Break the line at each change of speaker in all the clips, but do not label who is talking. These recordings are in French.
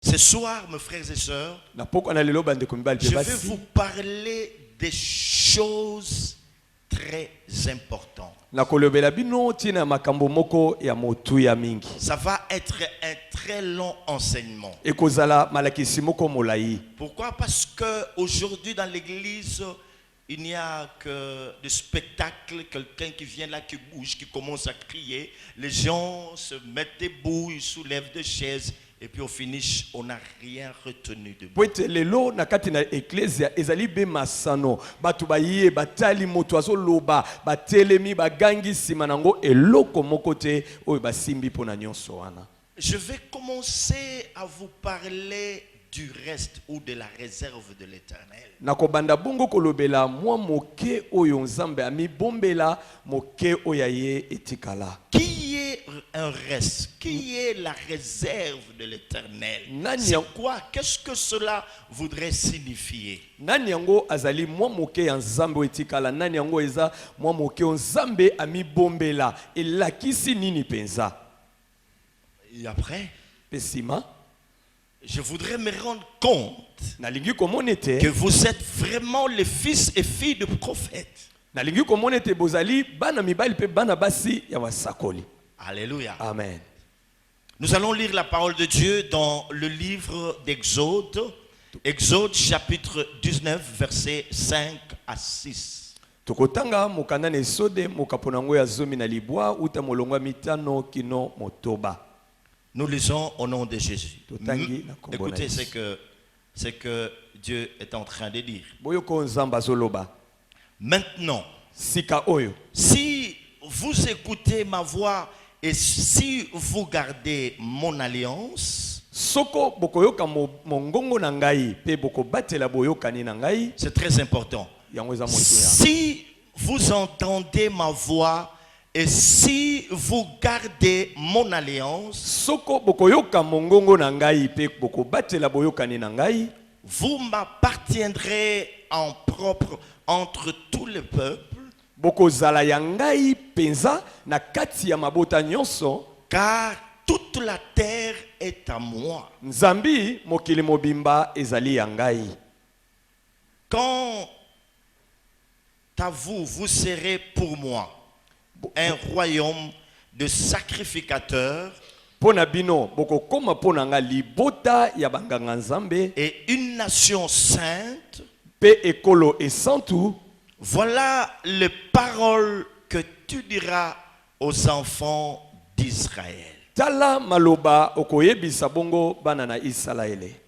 Ce soir, mes frères et sœurs, je vais vous parler des choses très importantes. Ça va être un très long enseignement. Pourquoi? Parce qu'aujourd'hui dans l'église, il n'y a que des spectacles, quelqu'un qui vient là, qui bouge, qui commence à crier. Les gens se mettent debout, ils soulèvent des chaises. Et puis au finish, on n'a rien retenu de bon. Je vais commencer à vous parler du reste ou de la réserve de l'Éternel. Qui est un reste? Qui est la réserve de l'Éternel? C'est quoi? Qu'est-ce que cela voudrait signifier? Et après, je voudrais me rendre compte que vous êtes vraiment les fils et filles de prophètes. Alléluia.
Amen.
Nous allons lire la parole de Dieu dans le livre d'Exode. Exode chapitre 19, versets 5 à 6. Nous lisons au nom de Jésus. Écoutez ce que Dieu est en train de dire. Maintenant, si vous écoutez ma voix et si vous gardez mon alliance, c'est très important. Si vous entendez ma voix et si vous gardez mon alliance, vous m'appartiendrez en propre entre tous les peuples, car toute la terre est à moi. Quant à vous, vous serez pour moi un royaume de sacrificateurs et une nation sainte. Voilà les paroles que tu diras aux enfants d'Israël.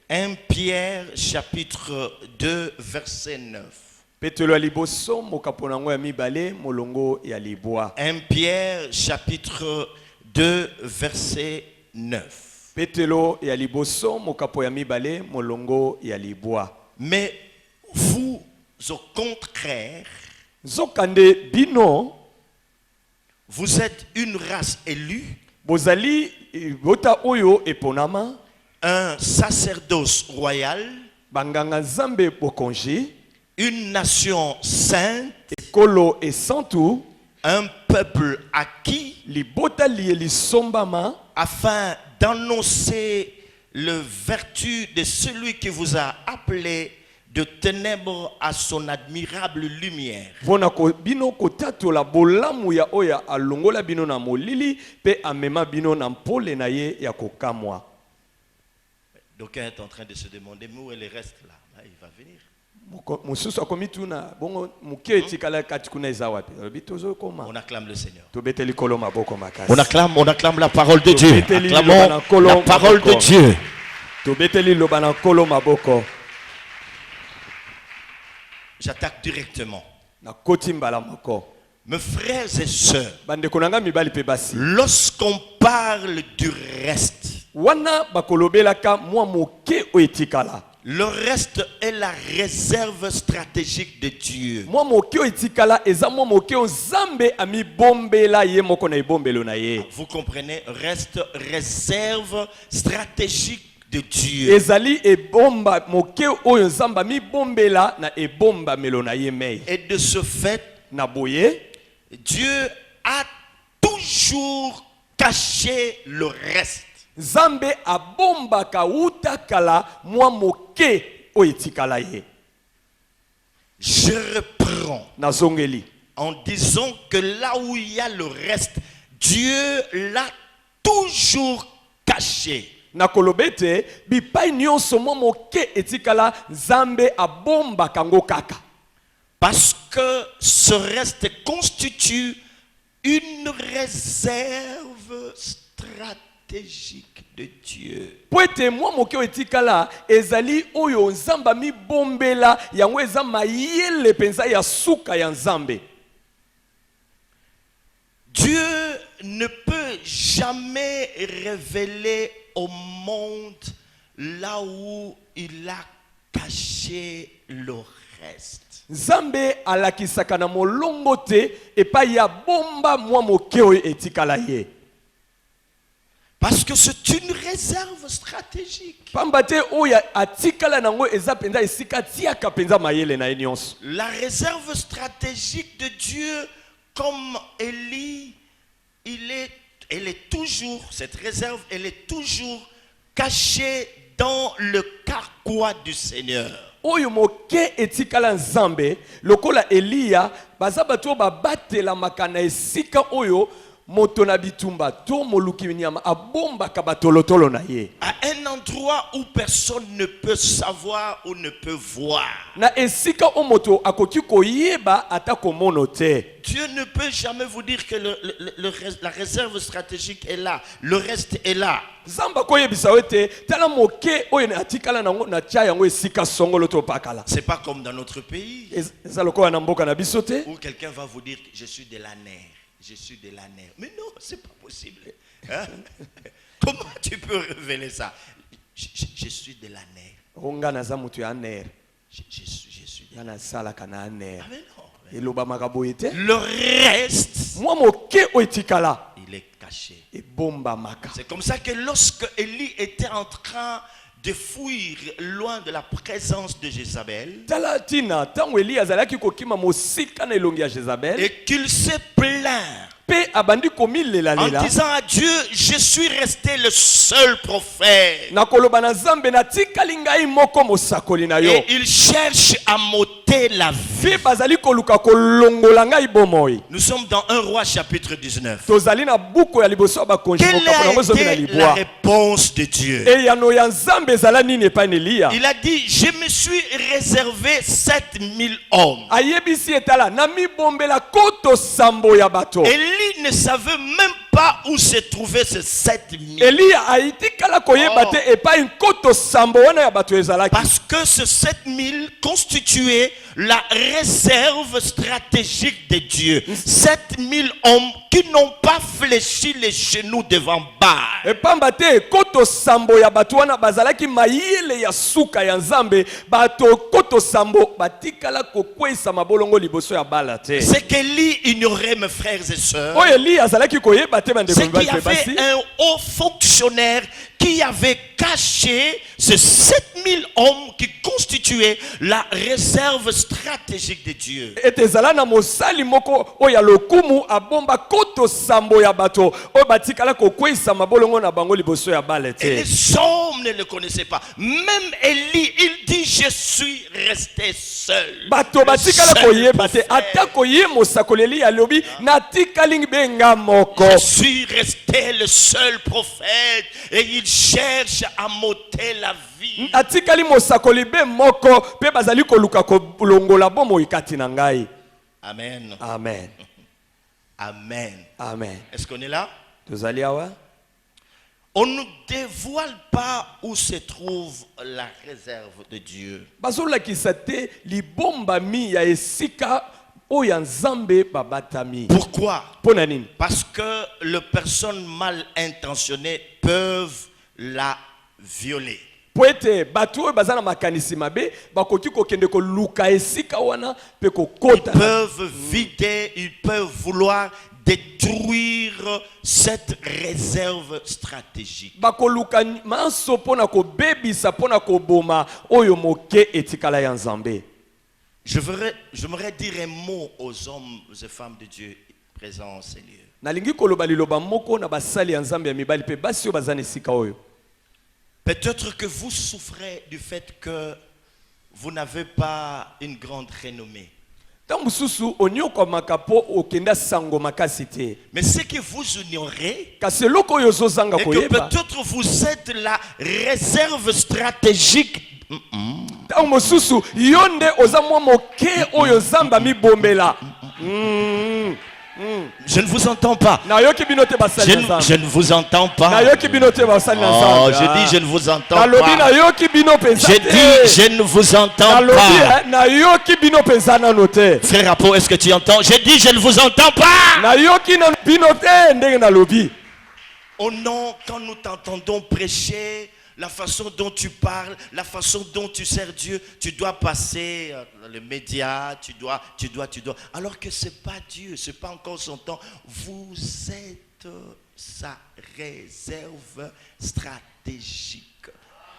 1 Pierre chapitre 2 verset 9.
1
Pierre chapitre 2 verset 9. Mais vous, au contraire, vous êtes une race élue, un sacerdoce royal, une nation sainte, un peuple acquis, afin d'annoncer le vertu de celui qui vous a appelé de ténèbres à son admirable lumière. D'aucuns est en train de se demander, mais où est le reste là? Il va venir. On acclame le Seigneur. On acclame la parole de Dieu. Acclamons la parole de Dieu. J'attaque directement. Mes frères et sœurs, lorsqu'on parle du reste, le reste est la réserve stratégique de Dieu. Vous comprenez? Reste réserve stratégique de Dieu. Et de ce fait, Dieu a toujours caché le reste.
Nzambe abombaka uta kala mwa moke oyo etikala ye.
Je reprends
Nazongeli.
en disant que là où il y a le reste, Dieu l'a toujours caché.
Na kolobete bipai nyonso mwa moke etikala Nzambe abombaka ngo kaka.
Parce que ce reste constitue une réserve stratégique de Dieu.
Poete mwa moke etikala ezali oyo Nzamba mi bombela yango eza mayele penza ya suka ya Nzambe.
Dieu ne peut jamais révéler au monde là où il a caché le reste.
Nzambe alakisaka na molongo te epai ya bomba mwa moke oyo etikala ye.
Parce que c'est une réserve stratégique.
Pamba te oyo atikala nango eza penza esika tiaka penza mayele na ye nyonso.
La réserve stratégique de Dieu, comme Élie, elle est toujours, cette réserve, elle est toujours cachée dans le carquois du Seigneur.
Oyo moke etikala Nzambe lokola Eliya baza bato babatela makana esika oyo moto na bitumba to moluki nyama abombaka batolotolo na ye.
À un endroit où personne ne peut savoir ou ne peut voir.
Na esika o moto akoki koyeba ata komono te.
Dieu ne peut jamais vous dire que la réserve stratégique est là, le reste est là.
Zamba koyebisa wete tala moke oyo na atikala nango na tia yango esika songolo to pakala.
C'est pas comme dans notre pays
Eza lokola na mboka na biso te.
où quelqu'un va vous dire que je suis de la nerf. Je suis de la nerf. Mais non, c'est pas possible. Hein? Comment tu peux révéler ça? Je suis de la nerf.
Onga naza mutu ya ner.
Je suis de la
Yana sala kana ner.
Ah, mais non.
Eloba makaboye te.
Le reste,
Mwa moke oyo etikala
il est caché.
ebomba maka.
C'est comme ça que lorsque Élie était en train de fuir loin de la présence de Jézabel,
Tala tina tango Eliya azalaki kokima mosika na elongi ya Jezabel
et qu'il s'est plaint
pe abandi komilela
en
lela
disant à Dieu, je suis resté le seul prophète.
na koloba na Nzambe natikali ngai moko mosakoli na yo.
Et il cherche à m'ôter la vie.
Pe bazali koluka kolongola ngai bomoi.
Nous sommes dans 1 Roi chapitre 19.
Tozali na buku ya liboso ya bakonzi
Quelle
mokapo nango ezomi na
a été la
libwa.
réponse de Dieu?
Eyano ya Nzambe ezala nini epai na Eliya?
Il a dit, je me suis réservé 7000 hommes.
Ayebisi etala na mibombela koto sambo ya bato.
Élie ne savait même pas où se trouvaient ces 7000.
Eliya aitikala koyeba te epai nkoto sambo wana ya bato ezalaki.
Parce que ces 7000 constituaient la réserve stratégique de Dieu. 7000 hommes qui n'ont pas fléchi les genoux devant Baal.
Epamba te koto sambo ya bato wana bazalaki mayele ya suka ya Nzambe bato koto sambo batikala kokwesa mabolongo liboso ya bala te.
C'est qu'Élie ignorait, mes frères et sœurs,
Oyo Eliya azalaki koyeba te bande
c'est qu'il y
basi.
avait un haut fonctionnaire qui avait caché ces 7000 hommes qui constituaient la réserve stratégique de Dieu.
Ete ezala na mosali moko oyo ya lokumu abomba koto sambo ya bato oyo batikala kokwesa mabolongo na bango liboso ya bala
Et
te.
les hommes ne le connaissaient pas. Même Élie, il dit, je suis resté seul.
Bato
Le
batikala
seul
koyeba te
prophète.
ata koye mosakoli Eliya alobi natikali benga moko.
Je suis resté le seul prophète et il cherche à m'ôter la vie.
Atikali mosakoli be moko pe bazali koluka kolongola bomoi kati na ngai.
Amen.
Amen.
Amen.
Amen.
Est-ce qu'on est là?
Tozali awa?
On ne dévoile pas où se trouve la réserve de Dieu.
Bazolakisa te libombami ya esika oyo ya Nzambe babatami.
Pourquoi?
Pona nini?
Parce que les personnes mal intentionnées peuvent la violer.
Po ete bato oyo baza na makanisi mabe bakoki kokende koluka esika wana pe
Ils
kokota.
peuvent vider, ils peuvent vouloir détruire cette réserve stratégique.
Bakoluka manso pona kobebisa pona koboma oyo moke etikala ya Nzambe.
J'aimerais dire un mot aux hommes et femmes de Dieu présent, Seigneur.
nalingi koloba liloba moko na basali ya nzambe ya mibali pe basi oyo baza na esika oyo.
Peut-être que vous souffrez du fait que vous n'avez pas une grande renommée.
Ntango mosusu onyokwamaka mpo okenda sango makasi te.
Mais ce que vous ignorez,
kasi eloko oyo ozozanga
et que
koyeba
peut-être vous êtes la réserve stratégique.
ntango mosusu yo nde oza mwa moke oyo nzambe amibombela.
Je ne vous entends pas.
nayoki bino te basali na nzambe.
Je ne vous entends pas.
nayoki bino te basali na
Oh,
nzambe.
je dis je ne vous entends
nalobi
pas.
nayoki bino penza
J'ai
te.
dit je ne vous entends
nalobi
pas.
nayoki bino penza nano te.
Frère Apo, est-ce que tu entends? J'ai dit je ne vous entends pas.
nayoki na bino te ndenge nalobi.
Oh non, quand nous t'entendons prêcher, la façon dont tu parles, la façon dont tu sers Dieu, tu dois passer dans les médias, tu dois. Alors que ce n'est pas Dieu, ce n'est pas encore son temps. Vous êtes sa réserve stratégique.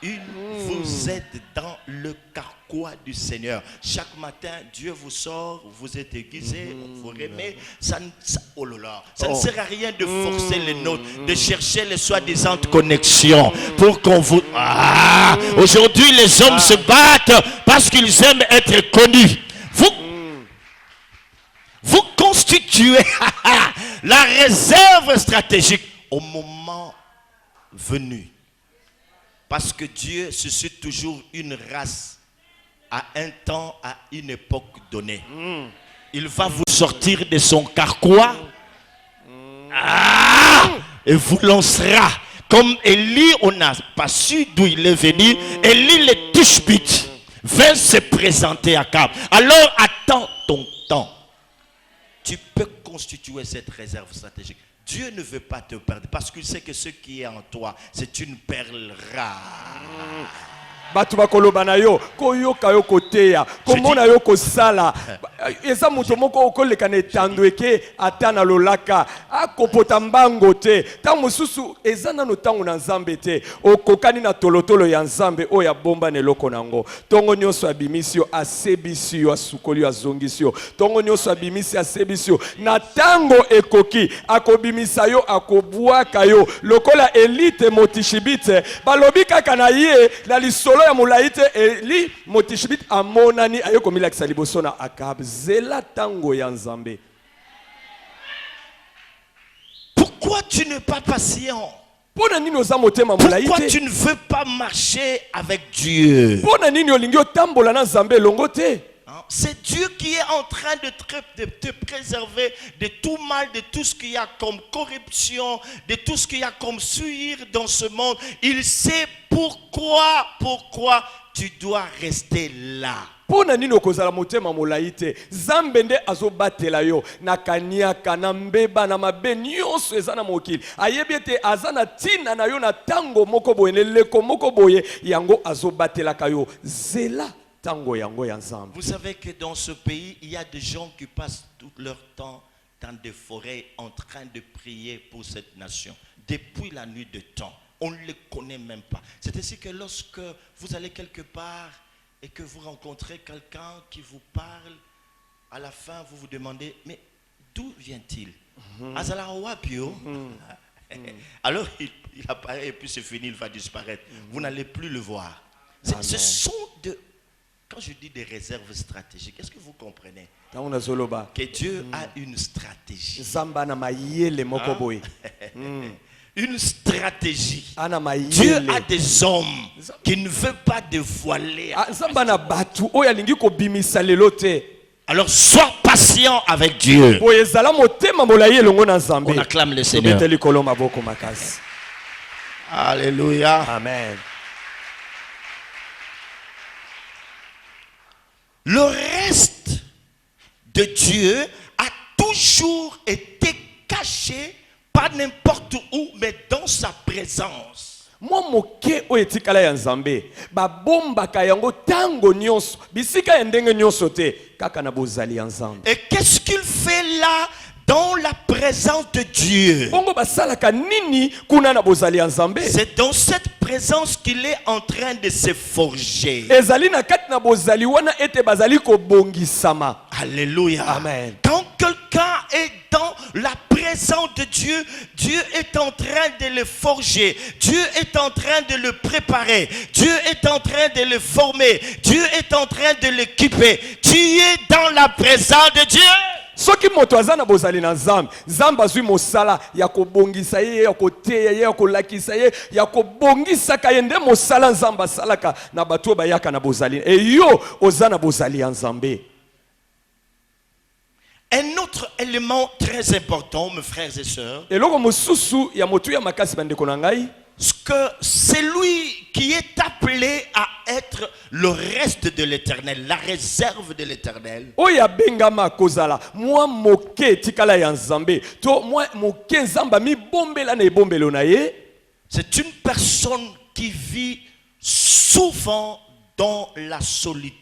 Vous êtes dans le carquois du Seigneur. Chaque matin, Dieu vous sort, vous êtes aiguisé, vous remet. Ça ne sert à rien de forcer les notes, de chercher les soi-disant connexions pour qu'on vous... Aujourd'hui, les hommes se battent parce qu'ils aiment être connus. Vous constituez la réserve stratégique au moment venu. Parce que Dieu suscite toujours une race à un temps, à une époque donnée. Il va vous sortir de son carquois et vous lancera. Comme Élie, on n'a pas su d'où il est venu. Élie le Tishbite vint se présenter à Cap. Alors attends ton temps. Tu peux constituer cette réserve stratégique. Dieu ne veut pas te perdre parce qu'il sait que ce qui est en toi, c'est une perle rare.
Batu bakoloba na yo koyoka yo koteya komona yo kosala eza moto moko okoleka na etando eke ata na lolaka akopota mbango te ntango mosusu eza nano ntango na nzambe te okokani na tolotolo ya nzambe oyo abomba na eloko nango ntongo nyonso abimisi yo asebisi yo asukoli yo azongisi yo ntongo nyonso abimisi asebisi yo na ntango ekoki akobimisa yo akobwaka yo lokola elite motishibite balobi kaka na ye na lisolo ya mulaite Eli motishibit amonani ayoko milakisa liboso na Akab zela tango ya nzambe.
Pourquoi tu n'es pas patient?
Pona nini oza motema mulaite?
Pourquoi tu ne veux pas marcher avec Dieu?
Pona nini olingi otambola na nzambe longo te?
C'est Dieu qui est en train de te préserver de tout mal, de tout ce qu'il y a comme corruption, de tout ce qu'il y a comme suir dans ce monde. Il sait pourquoi tu dois rester là.
Pona nini okozala motema molaite Nzambe nde azobatela yo na kaniaka na mbeba na mabe nyonso eza na mokili ayebi ete aza na tina na yo na tango moko boye leko moko boye yango azobatelaka yo zela.
Vous savez que dans ce pays, il y a des gens qui passent tout leur temps dans des forêts en train de prier pour cette nation. Depuis la nuit de temps, on ne les connaît même pas. C'est ainsi que lorsque vous allez quelque part et que vous rencontrez quelqu'un qui vous parle, à la fin vous vous demandez, mais d'où vient-il? Alors il apparaît et puis c'est fini, il va disparaître. Vous n'allez plus le voir. Ce sont de... Quand je dis des réserves stratégiques, est-ce que vous comprenez que Dieu a une stratégie? Une stratégie. Dieu a des hommes qui ne veulent pas dévoiler. Alors sois patient avec Dieu. On acclame le Seigneur. Alléluia.
Amen.
Le reste de Dieu a toujours été caché, pas n'importe où, mais dans sa présence.
Moi moke o etikala ya nzambe ba bomba ka yango tango nyonso bisika ya ndenge nyonso te kaka na bozali ya nzambe.
Et qu'est-ce qu'il fait là dans la présence de Dieu?
Bongo basalaka nini kuna na bozali ya nzambe?
C'est dans cette présence qu'il est en train de se forger.
Ezali na kati na bozali wana ete bazali ko bongisama.
Alléluia.
Amen.
Quand quelqu'un est dans présence de Dieu, Dieu est en train de le forger. Dieu est en train de le préparer. Dieu est en train de le former. Dieu est en train de l'équiper. Tu es dans la présence de Dieu.
soki moto aza na bozali na nzambe nzambe azwi mosala ya kobongisa ye ya koteya ye ya kolakisa ye ya kobongisaka ye nde mosala nzambe asalaka na bato oyo bayaka na bozali yo oza na bozali ya nzambe.
Un autre élément très important, mes frères et sœurs,
eloko mosusu ya motu ya makasi bandeko na ngai,
que c'est lui qui est appelé à être le reste de l'éternel, la réserve de l'éternel.
oya bengama kozala mwa moke tikala ya nzambe to mwa moke nzamba mi bombela na ebombelo na ye.
C'est une personne qui vit souvent dans la solitude.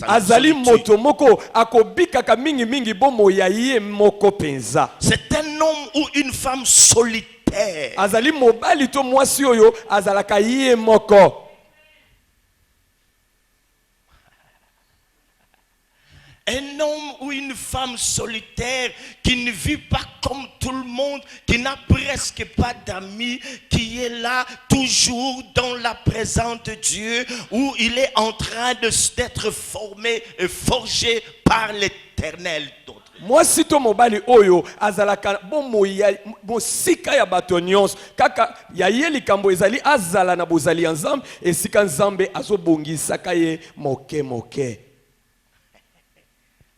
Azali moto moko akobikaka mingi mingi bomo ya ye moko penza.
C'est un homme ou une femme solitaire.
Azali mobali to mwasi oyo azalaka ye moko.
Un homme ou une femme solitaire qui ne vit pas comme tout le monde, qui n'a presque pas d'amis, qui est là toujours dans la présence de Dieu, où il est en train d'être formé et forgé par l'Éternel.
Mwasi to mobali oyo azalaka bomo ya mosika ya bato nyonso kaka ya ye likambo ezali azala na bozali ya nzambe esika nzambe azobongisaka ye moke moke.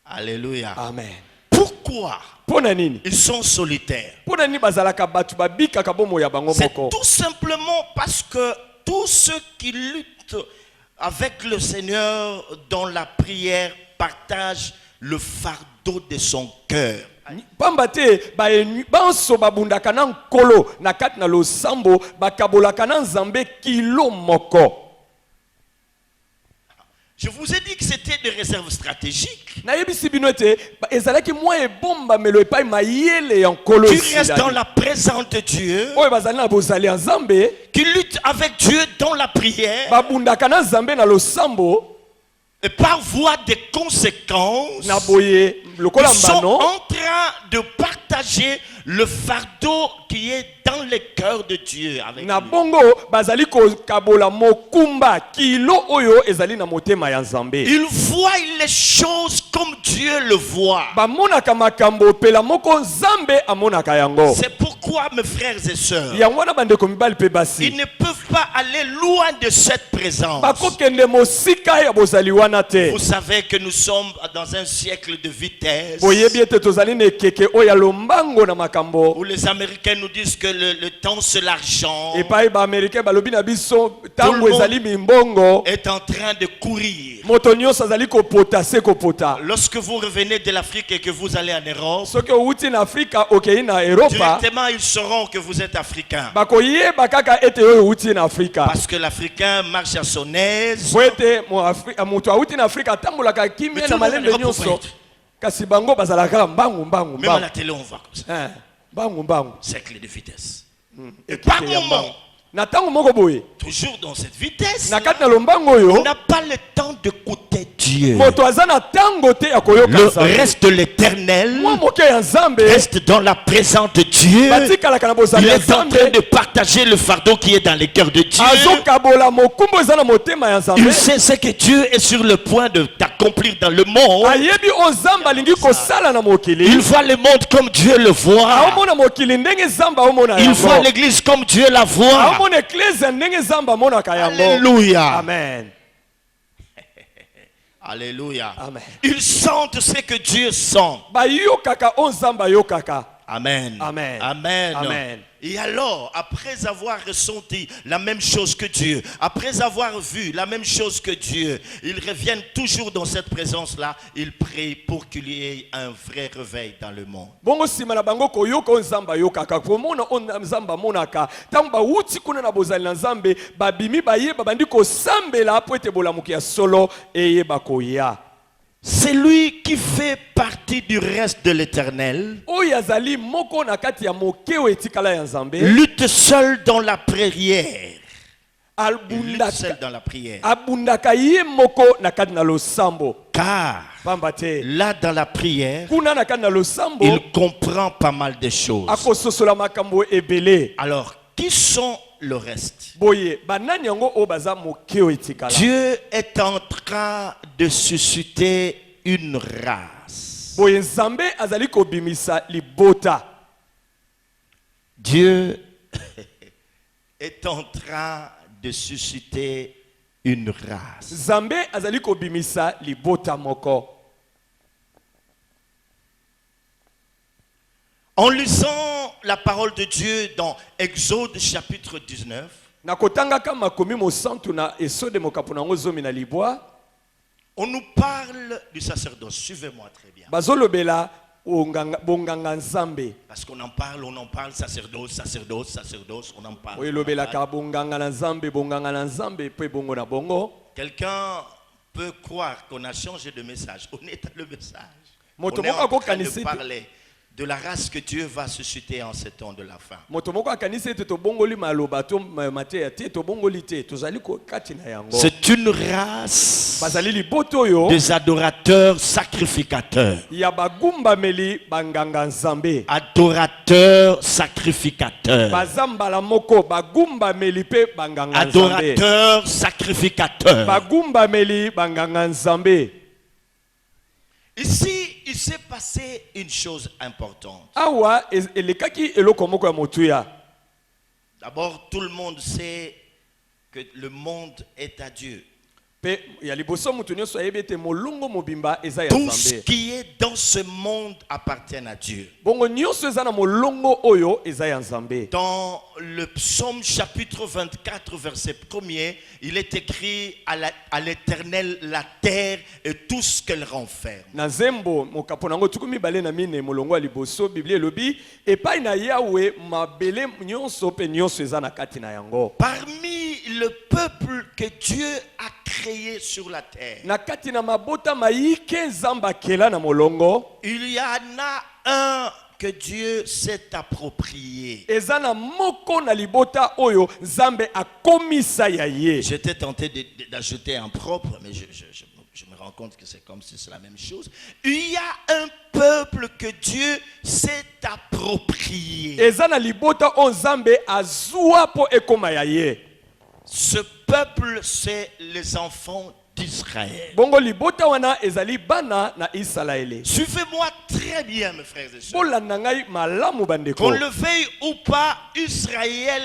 Alléluia.
Amen.
Pourquoi ils sont solitaires? C'est tout simplement parce que tous ceux qui luttent avec le Seigneur dans la prière partagent le fardeau de son cœur.
Pambate banso babundaka na nkolo na kati na losambo bakabolaka na nzambe kilo moko.
Je vous ai dit que c'était des réserves stratégiques.
Tu
restes dans la présence de Dieu. Qui lutte avec Dieu dans la prière. Et par voie de conséquences, ils sont en train de partager le fardeau qui est dans le cœur de Dieu avec lui. Ils voient les choses comme Dieu le voit. C'est pourquoi, mes frères et sœurs, ils ne peuvent pas aller loin de cette présence. Vous savez que nous sommes dans un siècle de vitesse où les Américains nous disent que le temps c'est l'argent. Tout le monde est en train de courir. Lorsque vous revenez de l'Afrique et que vous allez en Europe, directement ils sauront que vous êtes africain. Parce que l'Africain marche à son aise. Mais tout le monde même à la télé on voit comme ça. Cercle de vitesse. Et par moment, toujours dans cette vitesse, on n'a pas le temps d'écouter Dieu. Le reste de l'éternel reste dans la présence de Dieu. Il est en train de partager le fardeau qui est dans le cœur de Dieu. Il sait ce que Dieu est sur le point d'accomplir dans le monde. Il voit le monde comme Dieu le voit. Il voit l'église comme Dieu la voit. Alléluia.
Amen.
Alléluia.
Amen.
Ils sentent ce que Dieu sent. Amen.
Amen.
Amen.
Amen.
Et alors, après avoir ressenti la même chose que Dieu, après avoir vu la même chose que Dieu, ils reviennent toujours dans cette présence-là. Ils prient pour qu'il y ait un vrai réveil dans le monde. C'est lui qui fait partie du reste de l'éternel. Lutte seul dans la prière. Lutte seul dans la prière. Car
pamba te
Là, dans la prière,
kuna na kana losambo
il comprend pas mal de choses.
akososola makambo ebele.
Alors, qui sont le reste?
Boye banani yango o baza mokeo etikala.
Dieu est en train de susciter une race.
Boye nzambe azali kobimisa libota.
Dieu est en train de susciter une race.
Nzambe azali kobimisa libota moko.
En lisant la parole de Dieu dans Exode chapitre 19,
Nakotangaka makomi mosantu na esode mokapuna ngo zomi na libwa.
on nous parle du sacerdoce. Suivez-moi très bien.
Bazolobela bonganga nzambe.
Parce qu'on en parle, sacerdoce, sacerdoce, sacerdoce, on en parle.
Oyelobela ka bonganga na nzambe pe bongo na bongo.
Quelqu'un peut croire qu'on a changé de message. On est dans le message. On
Moto
est en
moko
train de
akanisi
parler de la race que Dieu va susciter en ce temps de la fin.
moto moko akanisi ete tobongoli maloba to mateya te tobongoli te tozali kati na yango.
C'est une race
Bazali liboto oyo
des adorateurs sacrificateurs.
ya bagumbameli banganga nzambe.
Adorateurs sacrificateurs.
Bazambala moko bagumbameli pe banganga nzambe.
Adorateurs sacrificateurs.
Bagumbameli banganga nzambe.
Ici, il s'est passé une chose importante.
Awa elekaki eloko moko ya motuya.
D'abord, tout le monde sait que le monde est à Dieu.
Pe ya liboso mutu nyonso ayebi ete molongo mobimba eza ya
Tout ce
nzambe.
qui est dans ce monde appartient à Dieu.
Bongo nyonso eza na molongo oyo eza ya nzambe.
Dans le psaume chapitre 24, verset 1er, il est écrit à l'Éternel la terre et tout ce qu'elle renferme.
Na zembo mokapo nango tukumi bale na mine molongo ya liboso Biblia elobi epai na Yawe mabele nyonso pe nyonso eza na kati na yango.
Parmi le peuple que Dieu a créé sur la terre,
Na kati na mabota maike nzamba kela na molongo
il y en a un que Dieu s'est approprié.
eza na moko na libota oyo nzambe akomisa ya ye.
J'étais tenté d'ajouter un propre, mais je me rends compte que c'est comme si c'est la même chose. Il y a un peuple que Dieu s'est approprié.
Eza na libota o nzambe azua po ekoma ya ye.
Ce peuple, c'est les enfants d'Israël.
Bongo libota wana ezali bana na Israele.
Suivez-moi très bien, mes frères et sœurs.
Bolanda ngai malamu bandeko.
Qu'on le veuille ou pas, Israël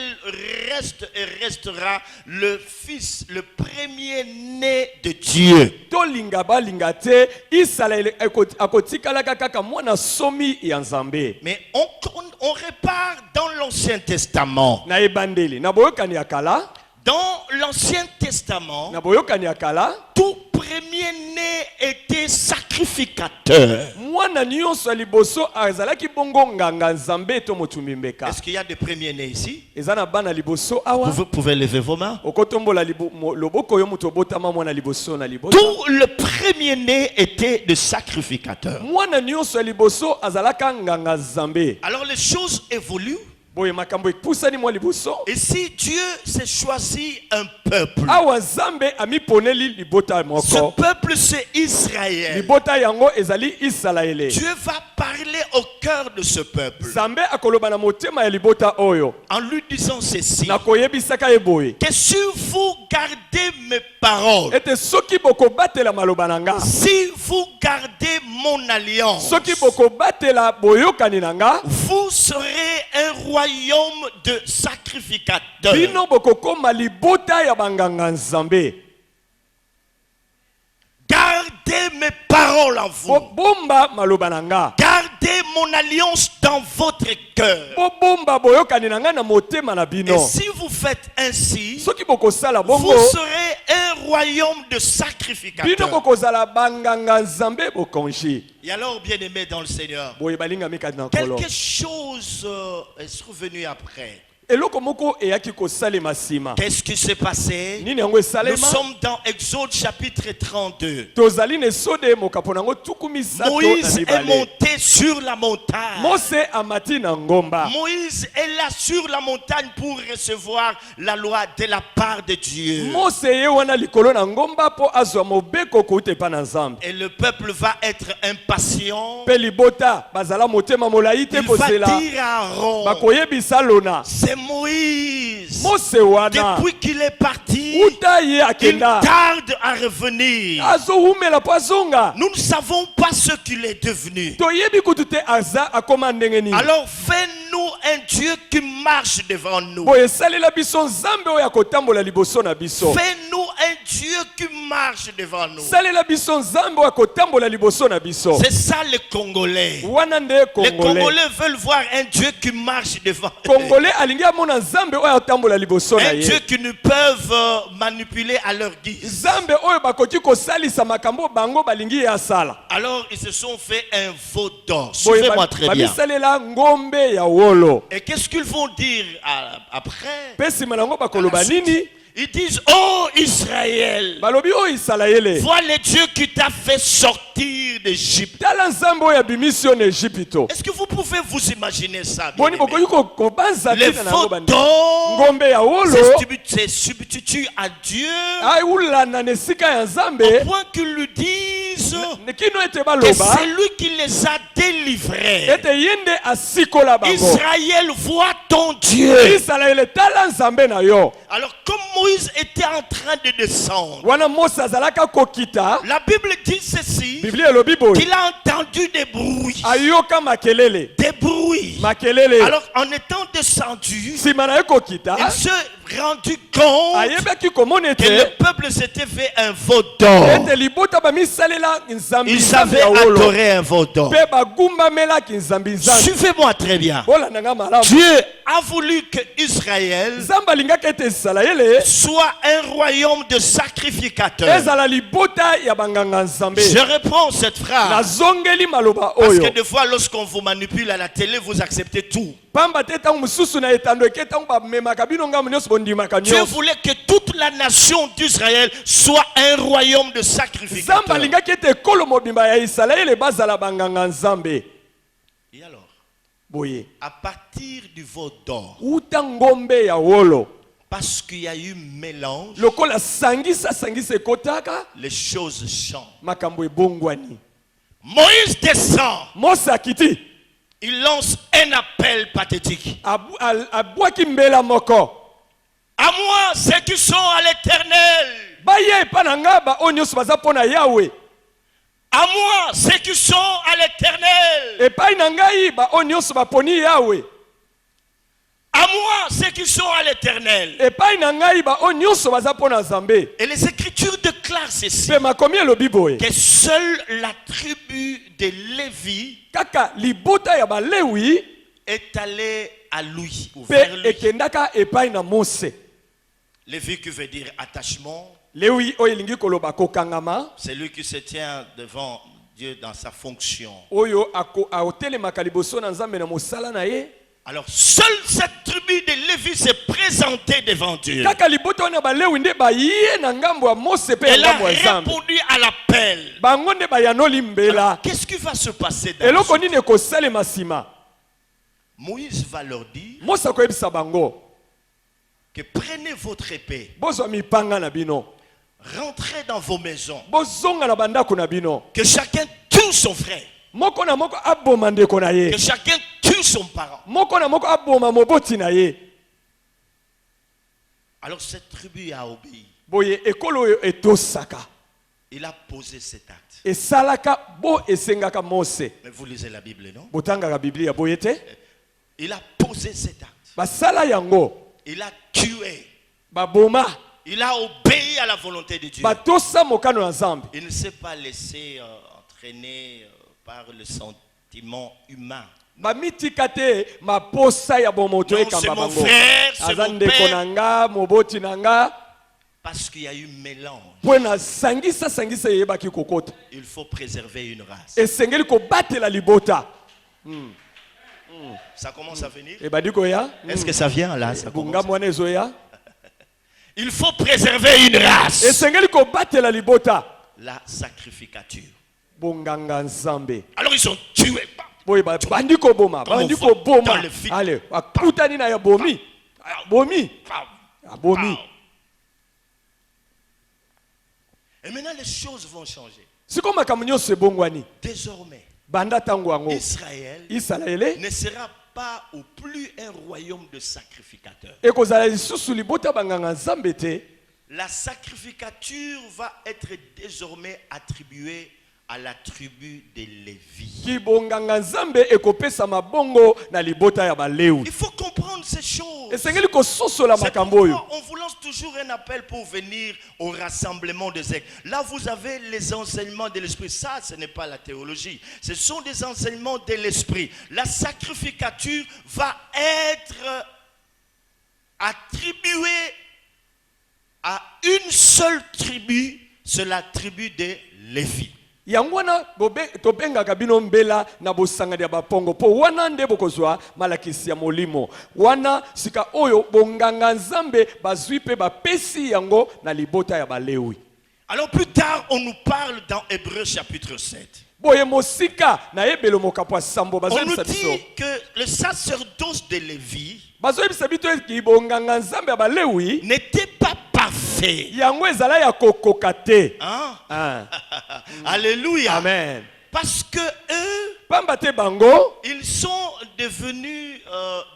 reste et restera le fils, le premier-né de Dieu.
Tolinga balinga te Israele akotikala kaka mwana somi ya nzambe.
Mais on repart dans l'Ancien Testament.
Na ebandeli na boyokani ya kala.
Dans l'Ancien Testament,
Na boyokani ya kala.
tout premier-né était sacrificateur.
Mwana nyonso liboso azalaki bongo nganga nzambe to motumbi mbeka.
Est-ce qu'il y a des premiers-nés ici?
Eza na bana liboso awa.
Vous pouvez lever vos mains.
Okotombola loboko yo muto botama mwana liboso na liboso.
Tout le premier-né était de sacrificateur.
Mwana nyonso liboso azalaka nganga nzambe.
Alors les choses évoluent.
Boye makambo epusani mwa liboso.
Et si Dieu s'est choisi un peuple,
Awa nzambe amiponeli libota
ce
moko.
peuple c'est Israël.
Libota yango ezali Israele.
Dieu va parler au cœur de ce peuple
Nzambe akoloba na motema ya libota oyo.
en lui disant ceci:
Na koyebisaka eboye.
que si vous gardez mes paroles,
Ete soki boko batela maloba na nga.
si vous gardez mon alliance,
Soki boko batela boyokani na nga.
vous serez un royaume de sacrificateurs.
Bino boko koma libota ya banganga nzambe.
Gardez mes paroles en vous.
Bomba maloba na nga.
Gardez mon alliance dans votre cœur.
Bomba boyokani na nga na motema na bino.
Et si vous faites ainsi,
Soki boko sala bongo.
vous serez un royaume de
Bino
sacrificateurs.
boko zala banganga nzambe bokonji.
Et alors, bien-aimés dans le Seigneur,
Boye balinga mikadi na kolo.
quelque chose est survenu après.
eloko moko eyaki kosalema nsima.
Qu'est-ce qui s'est passé?
Nini yango
Nous
esalema?
sommes dans Exode chapitre 32.
Tozali na esode mokapo nango tuku misato na
Moïse est
mibale.
monté sur la montagne.
Mose amati na ngomba.
Moïse est là sur la montagne pour recevoir la loi de la part de Dieu.
Mose ye wana likolo na ngomba po azwa mobeko kouta epa na Nzambe.
Et le peuple va être impatient.
Pe libota bazala motema molai te
Il va
kozela.
dire à Aaron,
Bakoyebisa lona.
c'est Moïse.
Mose wana
Depuis qu'il est parti,
uta ye
il
akenda.
tarde à revenir.
Azohumela po azonga.
Nous ne savons pas ce qu'il est devenu.
Toyebi kutu te aza akoma ndenge nini.
Alors fais-nous un Dieu qui marche devant nous.
Boye salela biso Nzambe oyo akotambola liboso na biso.
Fais-nous un Dieu qui marche devant nous.
Salela biso Nzambe oyo akotambola liboso na biso.
C'est ça les Congolais.
Wana nde
Les
Congolais.
Congolais veulent voir un Dieu qui marche devant eux.
Congolais alingi amona Nzambe oyo atambola liboso na
Un Dieu
ye.
qui ne peuvent manipuler à leur guise.
Nzambe oyo bakoki kosalisa makambo bango balingi ye asala.
Alors ils se sont fait un veau d'or.
Boye
Suivez-moi très bien.
bamisalela ngombe ya wolo.
Et qu'est-ce qu'ils vont dire après?
Pe nsima nango bakoloba nini?
Ils disent, oh Israël,
Balobi oyo Isalaele.
vois le Dieu qui t'a fait sortir d'Égypte.
Tala Nzambe oyo abimisi yo na Ejipito.
Est-ce que vous pouvez vous imaginer ça?
Boni
bien-aimés?
bokoki kobanza
Les
tina nango
veaux
bandi.
d'or
Ngombe ya wolo.
se substituent à Dieu
Aulana na esika ya Nzambe.
au point qu'ils lui disent
Kino ete
que
baloba.
c'est lui qui les a délivrés.
Ete yende asikola bango.
Israël, vois ton Dieu.
Isalaele tala Nzambe na yo.
Alors comme Moïse était en train de descendre,
Wana Mose azalaka kokita.
la Bible dit ceci,
Biblia elobi boye.
qu'il a entendu des bruits.
Ayoka makelele.
Des bruits.
Makelele.
Alors en étant descendu,
Nsima na ye kokita.
il se rendu compte
Ayebaki komona
que le
ete.
peuple s'était fait un veau d'or.
Ete libota bamisalela Nzambi.
Ils
Nzambe
savaient
ya wolo.
adorer un veau d'or.
Pe bagumbamelaki Nzambi Nzambe.
Suivez-moi très bien.
Olandanga malamu.
Dieu a voulu que Israël
Nzambe alingaki ete Isalaele
soit un royaume de sacrificateurs.
ezala libota ya banganga Nzambe.
Je reprends cette phrase.
Nazongeli maloba
Parce
oyo.
que des fois, lorsqu'on vous manipule à la télé, vous acceptez tout.
Pamba te tango mususu na etando eke tango bamemaka bino ngamu nyonso bondimaka
Dieu
nyonso.
voulait que toute la nation d'Israël soit un royaume de
Nzambe
sacrificateurs.
alingaki ete ekolo mobimba ya Isalaele bazala banganga Nzambe.
Et alors,
Boye.
à partir du veau d'or,
Uta ngombe ya wolo.
parce qu'il y a eu mélange,
Lokola sangisa ekotaka.
les choses changent.
Makambo ebongwani.
Moïse descend.
Mose akiti.
Il lance un appel pathétique.
Abwaki mbela moko.
À moi, ceux qui sont à l'éternel.
Baye epa na nga ba oyo nyonso baza mpo na Yawe.
À moi, ceux qui sont à l'éternel.
Epai na ngai ba oyo nyonso baponi Yawe.
À moi, ceux qui sont à l'éternel.
Epai na ngai ba oyo nyonso baza mpo na Nzambe.
Et les Écritures déclarent ceci.
Pe makomi elobi boye.
Que seule la tribu de Lévi
Kaka libota ya balewi
est allée à lui, ou
pe
vers lui.
ekendaka epai na Mose.
Lévi qui veut dire attachement.
Lewi oyo elingi koloba kokangama.
C'est lui qui se tient devant Dieu dans sa fonction.
Oyo aotelemaka liboso na Nzambe na mosala na ye.
Alors seule cette tribu de Lévi s'est présentée devant Dieu.
Kaka libota wana balewi nde baye na ngambo ya Mose pe
Elle a
ngambo ya Nzambe.
répondu à l'appel.
Bango nde bayanoli mbela.
Qu'est-ce qui va se passer dans
Eloko
ce-
nini ekosalema nsima.
Moïse va leur dire
Mose akoyebisa bango.
que prenez votre épée,
Bozwa mipanga na bino.
rentrez dans vos maisons,
Bozonga na bandako na bino.
que chacun tue son frère,
Moko na moko aboma ndeko na ye.
que chacun tue son parent.
Moko na moko aboma moboti na ye.
Alors cette tribu a obéi.
Boye ekolo oyo etosaka.
Il a posé cet acte.
Esalaka bo esengaka Mose.
Mais vous lisez la Bible, non?
Botangaka Biblia boye te.
Il a posé cet acte.
Basala yango.
Il a tué.
Baboma.
Il a obéi à la volonté de Dieu.
Batosa mokano na Nzambe.
Il ne s'est pas laissé entraîner par le sentiment humain.
Bamitika te maposa ya bomoto
Non,
ekamba
c'est mon
bango.
frère, c'est
Aza
mon
ndeko
père.
na nga, moboti na nga.
Parce qu'il y a eu mélange.
Po na sangisa yebaki kokota.
Il faut préserver une race.
Esengeli kobatela libota.
Ça commence à venir.
ebandi koya
Est-ce que ça vient là? Ça commence.
bunga mwana ezoya
Il faut préserver une race.
esengeli kobatela libota
La sacrificature.
bonganga nzambe
Alors ils sont tués.
boye bandi koboma
Comme
bandi
on voit
koboma
dans le film.
ale akutani na ya bomi bomi abomi
Et maintenant les choses vont changer.
siko makambo nyonso ebongwani
Désormais,
banda ntango yango
Israël
isalaele
ne sera pas au plus un royaume de sacrificateurs.
ekozala lisusu libota banganga nzambe te.
La sacrificature va être désormais attribuée à la tribu de Lévi.
kibonganga nzambe ekopesa mabongo na libota ya balewi
Il faut comprendre ces choses.
esengeli kososola
C'est
makambo oyo
pourquoi on vous lance toujours un appel pour venir au rassemblement des aigles. Là, vous avez les enseignements de l'esprit. Ça, ce n'est pas la théologie. Ce sont des enseignements de l'esprit. La sacrificature va être attribuée à une seule tribu, c'est la tribu de Lévi.
yango wana tobengaka bino mbela na bosangani ya bapongo mpo wana nde bokozwa malakisi ya molimo wana sika oyo bonganga nzambe bazwi mpe bapesi yango na libota ya balewi.
Alors plus tard, on nous parle dans Hébreux chapitre 7.
boye mosika na ebelo mokapo ya sambo
On nous
bazoyebisa biso
dit que le sacerdoce de Lévi
bazoyebisa biso eki bonganga nzambe ya balewi
n'était pas parfait.
yango ezala ya kokoka te.
Hein?
Ah.
Alléluia.
Amen.
Parce que eux,
pamba te bango
ils sont devenus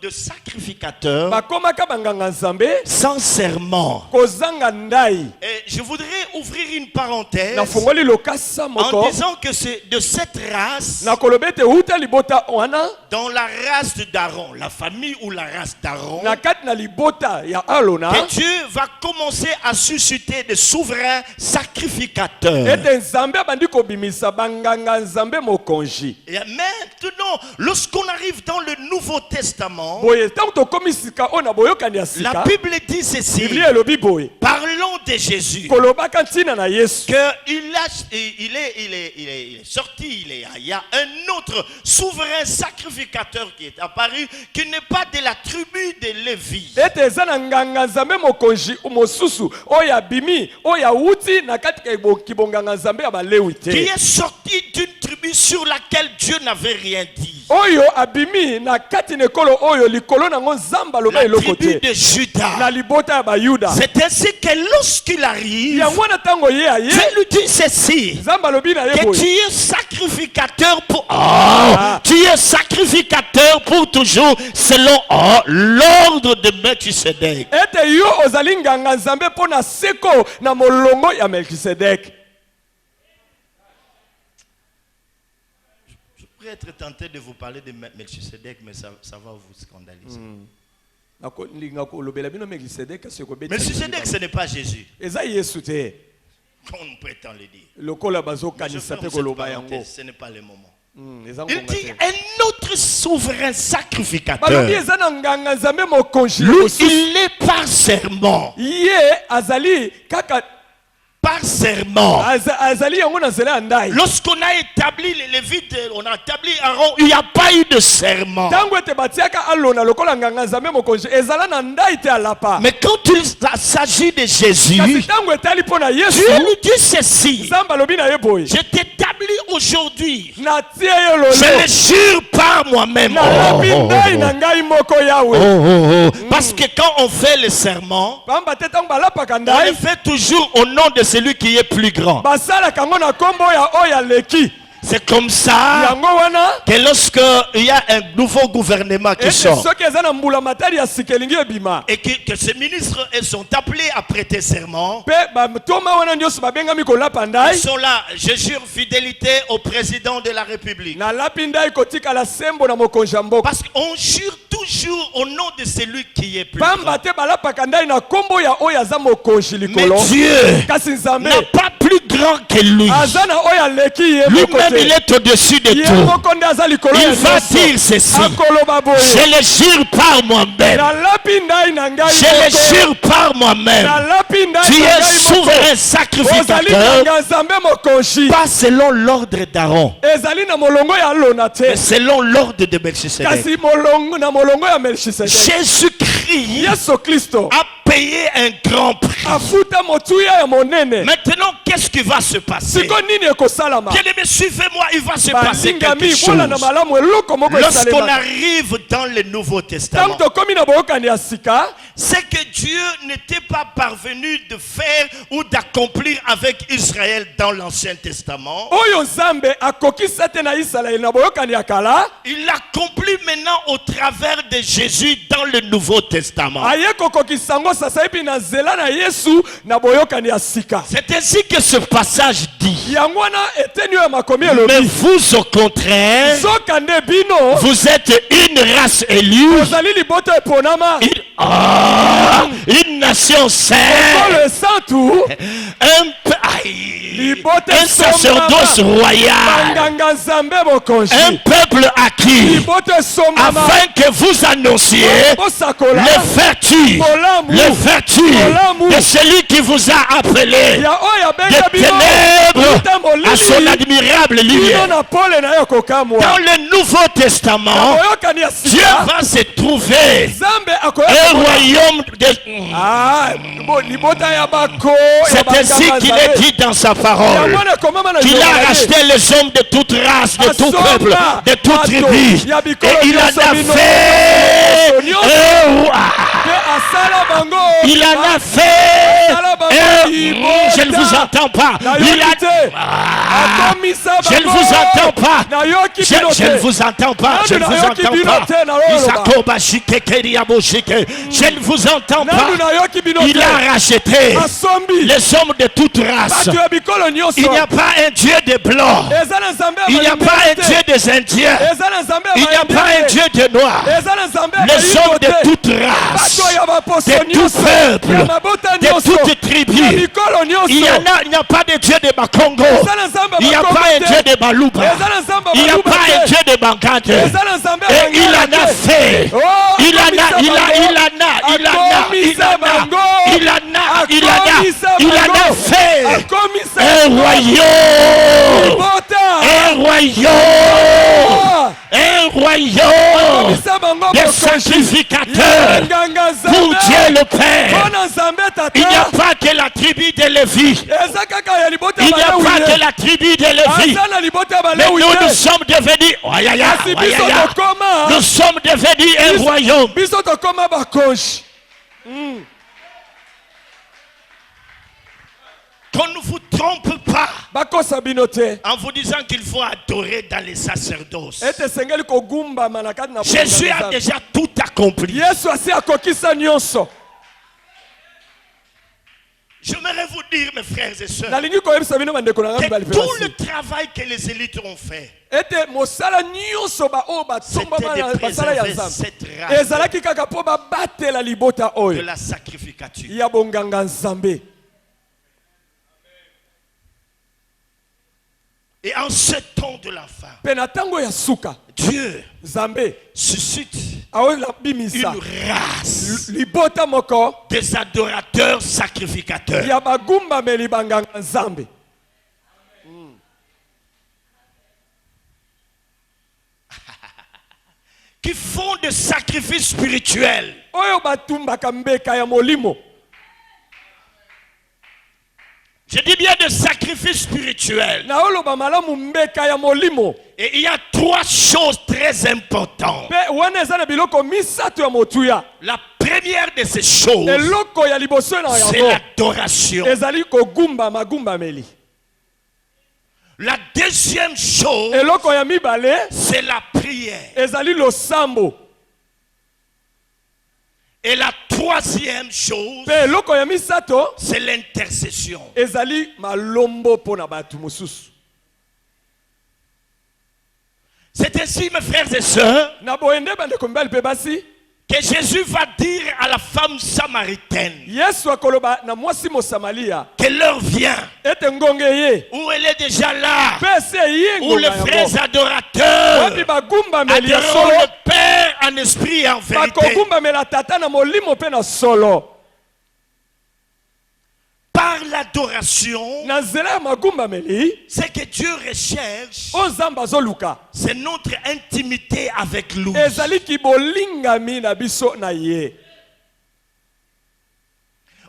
de sacrificateurs
bakomaka banganga nzambe
sans serment.
kozanga ndai.
Et je voudrais ouvrir une parenthèse
nafungoli lokasa
en
moko
disant que c'est de cette race,
nakoloba ete uta libota wana
dans la race d'Aaron, la famille ou la race d'Aaron,
na kati na libota ya alona
que Dieu va commencer à susciter des souverains sacrificateurs.
ete nzambe abandi kobimisa banganga nzambe mokonzi.
Et maintenant, lorsqu'on arrive dans le Nouveau Testament,
boye ntango tokomi sika oyo na boyokani ya
la
sika
Bible dit ceci.
biblia elobi boye
Parlons de Jésus.
kolobaka ntina na yesu
Il est sorti, il y a un autre souverain sacrificateur qui est apparu, qui n'est pas de la tribu de Lévi.
ete eza na nganga nzambe mokonzi mosusu oyo abimi oyo awuti na kati ya kibonganga nzambe ya balewi
Qui
te
est sorti d'une tribu sur laquelle Dieu n'avait rien dit.
oyo abimi na kati na ekolo oyo likolo nango nzambe aloba
La
eloko
tribu
te
de Juda.
na libota ya bayuda.
C'est ainsi que lorsqu'il arrive,
yango wana ntango ye aye
Dieu lui dit ceci.
nzambe alobi na ye
Que tu
boye
es sacrificateur pour tu es sacrificateur pour toujours selon l'ordre de Melchisedec.
ete yo ozali nganga nzambe mpo na seko na molongo ya melkisedek.
Je pourrais être tenté de vous parler de Melchisedec, mais ça va vous scandaliser.
nakolinga kolobela bino melkisedek kasi ekobeti
Melchisedec, ce n'est pas Jésus,
eza yesu te
comme on prétend le dire.
lokola
Je
bazokanisa
ferme
te
cette
koloba yango.
parenthèse, ce n'est pas le moment.
Eza
Il
ngonga
dit
te.
un autre souverain sacrificateur.
balobi eza na nganga nzambe mokonzi
Lui,
mosusu.
il est par serment.
ye azali kaka
Par serment.
azali yango na nzela ya ndai.
Lorsqu'on a établi les Lévites, on a établi Aaron, il n'y a pas eu de serment.
ntango ete batiaka alona lokola nganga nzambe mokonzi ezala na ndai te alapa.
Mais quand il s'agit de Jésus,
kasi ntango etali mpo na yesu
Dieu lui dit ceci.
nzambe alobi na ye boye
Je t'établis aujourd'hui.
natie ye lolo
Je le jure par moi-même.
nalabi ndai na ngai moko yawe.
Parce que quand on fait le serment,
pamba te ntango balapaka
on le
ndai
fait toujours au nom de celui qui est plus grand.
basalaka yango na nkombo ya oyo aleki.
C'est comme ça
yango wana
que lorsqu'il y a un nouveau gouvernement qui
ete
sort
soki eza na mbula matari ya sika elingi ebima
et que ces ministres ils sont appelés à prêter serment,
mpe bantoma wana nyonso babengami kolapa
ils
ndai
sont là. Je jure fidélité au président de la République.
nalapi ndai kotikala sembo na mokonzi ya mboka.
Parce qu'on jure toujours au nom de celui qui est plus grand.
pamba te balapaka ndai na nkombo ya oyo aza mokonzi
Mais
likolo.
Dieu
kasi nzambe
n'a pas plus
grand que lui.
aza na oyo aleki ye
Lui-même,
moko
il
te.
est au-dessus de
Ye
tout.
moko nde aza likolo ya
Il va
nyonso.
dire ceci.
Akoloba boye.
Je le jure par moi-même.
Nalapi ndai na ngai
Je le
moko.
jure par moi-même.
Nalapi ndai
Tu
na
es
ngai moko.
souverain
Ozali
sacrificateur.
nganga nzambe mokonzi.
Pas selon l'ordre d'Aaron,
Ezali na molongo ya Alona te.
mais selon l'ordre de Melchisedec.
Kasi molongo na molongo ya Melchisedek.
Jésus-Christ
Yesu Kristo
a payé un grand prix.
afuta motuya ya monene.
Maintenant, qu'est-ce qui va se passer?
Siko nini ekosalama?
Bien-aimés, suivez-moi, il va se passer quelque
Balingami bola na
chose.
malamu eloko moko
Lorsqu'on
esalemaka.
arrive dans le Nouveau
Tango
Testament,
tokomi na boyokani ya sika,
c'est que Dieu n'était pas parvenu de faire ou d'accomplir avec Israël dans l'Ancien Testament.
oyo Nzambe akokisa te na Israeli na boyokani ya kala,
Il l'accomplit maintenant au travers de Jésus dans le Nouveau Testament.
aye kokokisa ngo sasa hivi na nzela na Yesu na boyokani ya sika.
C'est ainsi que ce passage dit.
Yango wana eteni oyo ya makomi
Mais
elobi.
vous, au contraire,
Soka nde bino
vous êtes une race élue,
ozali liboto eponama.
une nation sainte,
Kolo esantu
un sacerdoce royal,
banganga Nzambe mokonzi.
un peuple acquis,
Liboto esombama.
afin que vous annonciez
Bosakola.
les vertus, de celui qui vous a appelé
Ya oyo
des
abenga bino.
ténèbres
Litambo
à son
lili.
admirable
Bino
lumière.
na pole na yo kokamwa.
Dans le Nouveau Testament,
Boyokani ya
Dieu
sika.
va se trouver
Nzambe
un
akoya.
royaume de...
Ah, libota ya bako.
C'est ainsi qu'il est dit dans sa parole, qu'il a racheté les hommes de toute race, de tout peuple, de toute tribu. Et il en a fait un roi. Il en a fait un... Je ne vous entends pas. Il a... Je ne vous entends pas. Je ne vous entends pas. Je ne vous entends pas. Je ne vous entends pas. Il a racheté les hommes de toute race. Il n'y a pas un Dieu des blancs. Il n'y a pas un Dieu des Indiens. Il n'y a pas un Dieu des Noirs. Les hommes de toute race, de tout peuple, de toute tribu. Il n'y a pas de Dieu de Bakongo. Il n'y a pas un Dieu de Baluba. Il n'y a pas un Dieu de Bangade. Et il en a fait. Il en a fait un royaume. Un royaume de sacrificateurs pour Dieu le Père. Il n'y a pas que la tribu de Lévi. Il n'y a pas que la tribu de Lévi. Mais nous sommes devenus... Nous sommes devenus un royaume. Qu'on ne vous trompe pas en vous disant qu'il faut adorer dans les sacerdoces. Jésus a déjà tout accompli. J'aimerais vous dire, mes frères et sœurs, que tout le travail que les élites ont fait, c'était de préserver cette race de la sacrificature. Et en ce temps de la fin, Dieu suscite une race des adorateurs sacrificateurs qui font des sacrifices spirituels. Je dis bien de sacrifices spirituels. Et il y a trois choses très importantes. La première de ces choses, c'est l'adoration. La deuxième chose, c'est la prière. Et la troisième chose, c'est l'intercession. C'est ainsi, mes frères et sœurs,
que Jésus va dire à la femme samaritaine que l'heure vient où elle est déjà là, où les vrais adorateurs adoreront le Père en esprit et en vérité. Par l'adoration, ce que Dieu recherche, c'est notre intimité avec lui.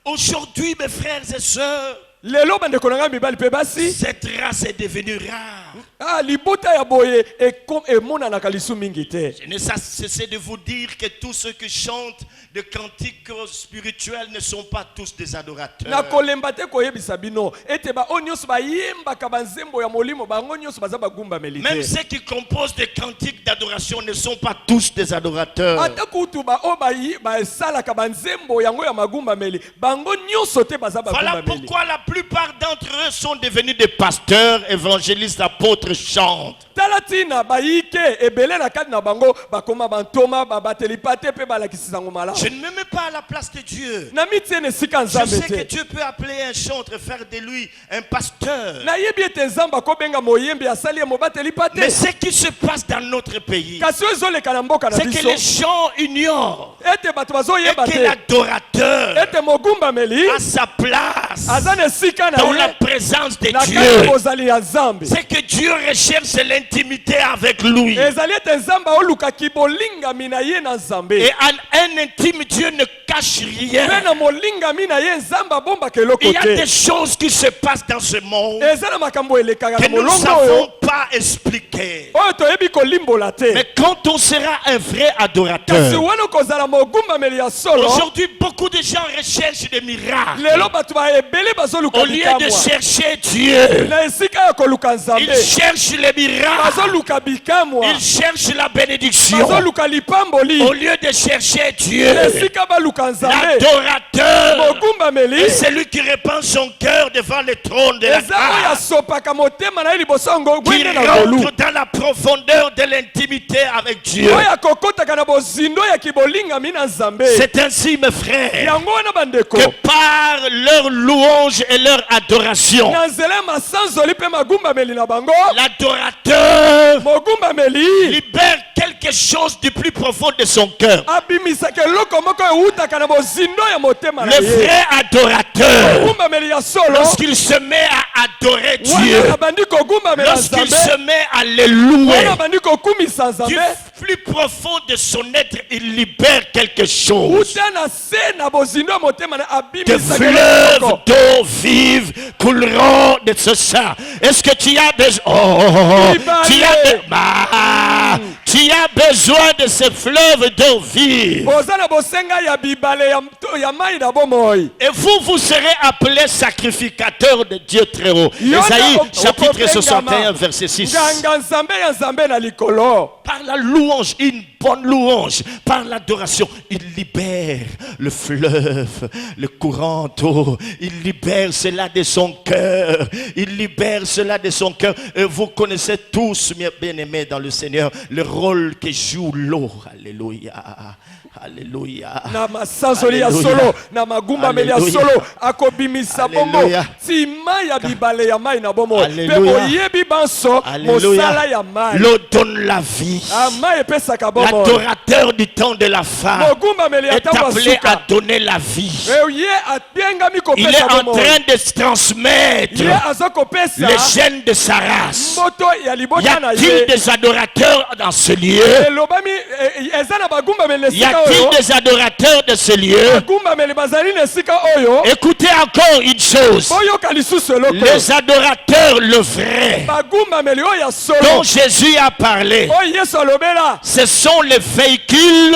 Aujourd'hui, mes frères et sœurs, cette race est devenue rare. Je n'ai pas cessé de vous dire que tous ceux qui chantent de cantiques spirituels ne sont pas tous des adorateurs. Même ceux qui composent des cantiques d'adoration ne sont pas tous des adorateurs. Voilà pourquoi la plupart d'entre eux sont devenus des pasteurs, évangélistes, apôtres, chantent. Je ne me mets pas à la place de Dieu. Je sais que Dieu peut appeler un chanteur, faire de lui un pasteur. Mais ce qui se passe dans notre pays, c'est que les gens ignorent et que l'adorateur a sa place dans la présence de Dieu. C'est que Dieu recherche l'intimité avec lui. Et un intime Dieu ne cache rien. Il y a des choses qui se passent dans ce monde que nous ne savons pas expliquer. Mais quand on sera un vrai adorateur, aujourd'hui beaucoup de gens recherchent des miracles. Au lieu de chercher Dieu, ils cherchent les miracles. Ils cherchent la bénédiction. Au lieu de chercher Dieu, l'adorateur est celui qui répand son cœur devant le trône de la grâce, qui rentre dans la profondeur de l'intimité avec Dieu. C'est ainsi, mes frères, que par leur louange et leur adoration, l'adorateur libère quelque chose du plus profond de son cœur. Le vrai adorateur, lorsqu'il se met à adorer Dieu, lorsqu'il se met à le louer, du plus profond de son être, il libère quelque chose. Des fleuves d'eau vive couleront de ce sein. Est-ce que tu as besoin? Tu as besoin de ces fleuves d'eau vive. Et vous serez appelés sacrificateurs de Dieu très haut. Ésaïe chapitre 61 verset 6. Par la louange, une bonne louange, par l'adoration, il libère le fleuve, le courant d'eau. Il libère cela de son cœur. Il libère cela de son cœur. Et vous connaissez tous, mes bien-aimés dans le Seigneur, le rôle que joue l'eau. Alléluia. Alléluia.
Alléluia.
L'eau donne la vie. L'adorateur du temps de la femme est appelé à donner la vie. Il est en train de se transmettre les gènes de sa race. Y a-t-il des adorateurs dans ce lieu? Y a-t-il des adorateurs de ce lieu? Écoutez encore une chose. Les adorateurs, le vrai, dont Jésus a parlé, ce sont les véhicules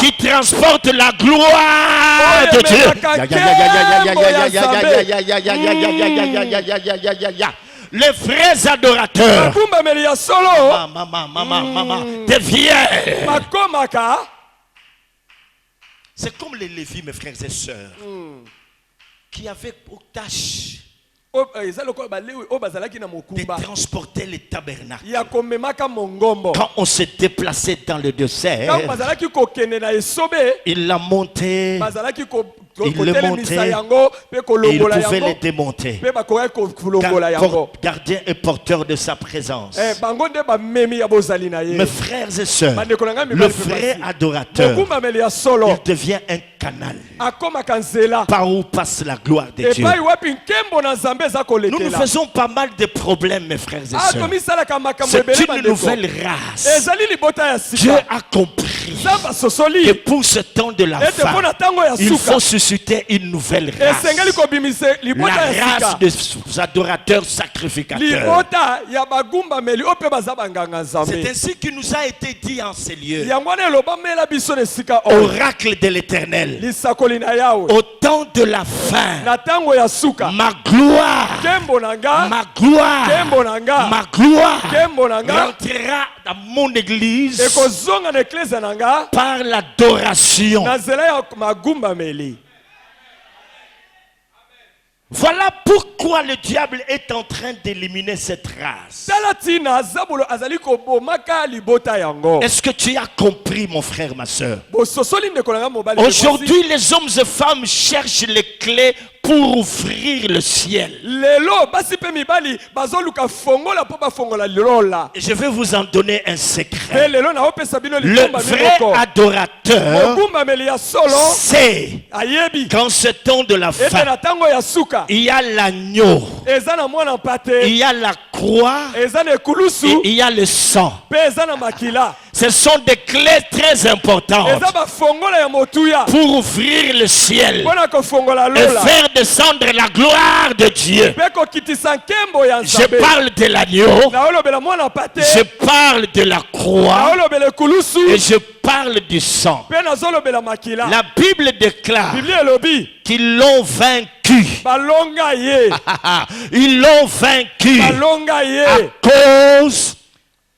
qui transportent la gloire de Dieu. Les vrais adorateurs deviennent. C'est comme les Lévites, mes frères et sœurs, qui avaient pour tâche
de transporter les tabernacles.
ya komemaka mongombo.
Quand on se déplaçait dans le désert,
Quand bazalaki kokende na esobe,
il l'a monté,
bazalaki
il le montait,
yango pe
et il
kolongola
pouvait
yango
le démonter.
pe bakoki kolongola yango.
Gardien et porteur de sa présence.
Bango nde bamemi ya bozali na ye.
Mes frères et sœurs,
Bandeko na ngai
le
mibali
vrai
pe basi.
adorateur,
Mokumbameli ya solo
il devient un canal
akomaka nzela
par où passe la gloire de Dieu.
epai wapi nkembo na nzambe eza
Nous nous
kolekela.
faisons pas mal de problèmes, mes frères et sœurs.
tomisalaka makambo
C'est
ebele
une
bandeko.
nouvelle race.
ezali libota ya
Dieu
sika
a compris
nzambe
que
asosoli
pour ce temps de la
ete
fin,
mpo na ntango ya
il
suka
faut susciter une nouvelle race.
esengeli kobimisa libota
La
ya
race
sika
des adorateurs sacrificateurs.
libota ya bagumbameli oyo mpe baza banganga
C'est
nzambe
ainsi qu'il nous a été dit en ces lieux.
yango wana elobamela biso na esika oyo
Oracle de l'Éternel.
lisakoli na yawe
Au temps de la fin,
na ntango ya suka
ma gloire,
nkembo na nga
ma gloire,
nkembo na nga
ma gloire
nkembo na nga
rentrera dans mon église
ekozonga na eklezia na nga
par l'adoration.
na nzela ya magumbameli.
Voilà pourquoi le diable est en train d'éliminer cette race.
tala ntina zabulo azali kobomaka libota yango.
Est-ce que tu as compris, mon frère, ma soeur?
bososoli ndeko na nga mobali pe mwasi.
Aujourd'hui, les hommes et femmes cherchent les clés pour ouvrir le ciel.
lelo basi pe mibali bazoluka fongola po bafongola lilola.
Et je vais vous en donner un
pe
secret.
lelo naopesa bino
Le
likomba
vrai
miboko.
adorateur
mogumbameli ya solo
sait
ayebi
qu'en ce temps de la
ete
fin,
na ntango ya suka
il y a l'agneau,
eza na mwana
il
mpate
y a la croix
eza na
et
ekulusu
il y a le sang.
pe eza na makila
Ce sont des clés très importantes
eza bafongola ya motuya
pour ouvrir le ciel
mpona kofongola
et
lola
faire descendre la gloire de Dieu.
mpe kokitisa nkembo ya
Je
nzambe.
parle de l'agneau,
naolobela mwana mpate
je parle de la croix
naolobela ekulusu
et je parle du sang.
mpe nazolobela makila.
La Bible déclare
biblia elobi
qu'ils l'ont vaincu.
balonga ye
Ils l'ont vaincu
balonga
à
ye
cause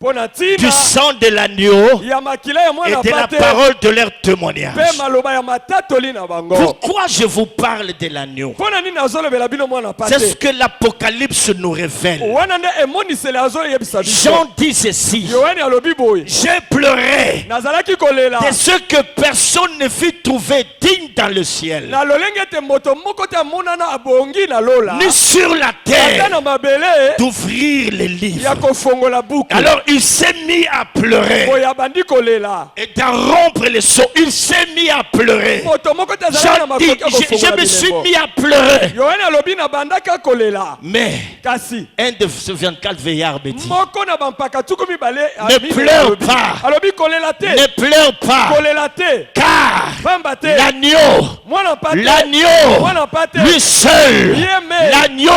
mpo na
du
ntina
sang de l'agneau
ya makila ya
et
mwana
de la
mpate
parole de leur témoignage.
mpe maloba ya matatoli na bango.
Pourquoi je vous parle de l'agneau?
mpo na nini azolobela bino mwana
C'est ce
mpate
que l'Apocalypse nous révèle.
wana nde emoniseli azoyebisa biso.
Jean dit ceci:
yohani alobi boye
j'ai pleuré
nazalaki kolela
de ce que personne ne fut trouvé digne dans le ciel,
na lolenge ete moto moko te amonana abongi na lola
ni sur la
ata
terre,
na mabele
d'ouvrir les
ya
livres.
kofongola buku.
Alors il s'est mis à pleurer
boye abandi kolela
et d'en rompre les seaux. Il s'est mis à pleurer.
moto moko te azalaki na
Jean dit,
makoki ya
je
kofongola
me suis
bilembo.
mis à pleurer.
yohani alobi na bandaka kolela
Mais
kasi
un de ce 24 veillards me dit:
moko na bampaka tuku mibale
ne
amine
pleure
alobi.
pas.
alobi kolela te
Ne pleure pas,
kolela te
car
pamba te
l'agneau,
mwana mpate
l'agneau,
mwana mpate
lui seul,
Yeme.
l'agneau,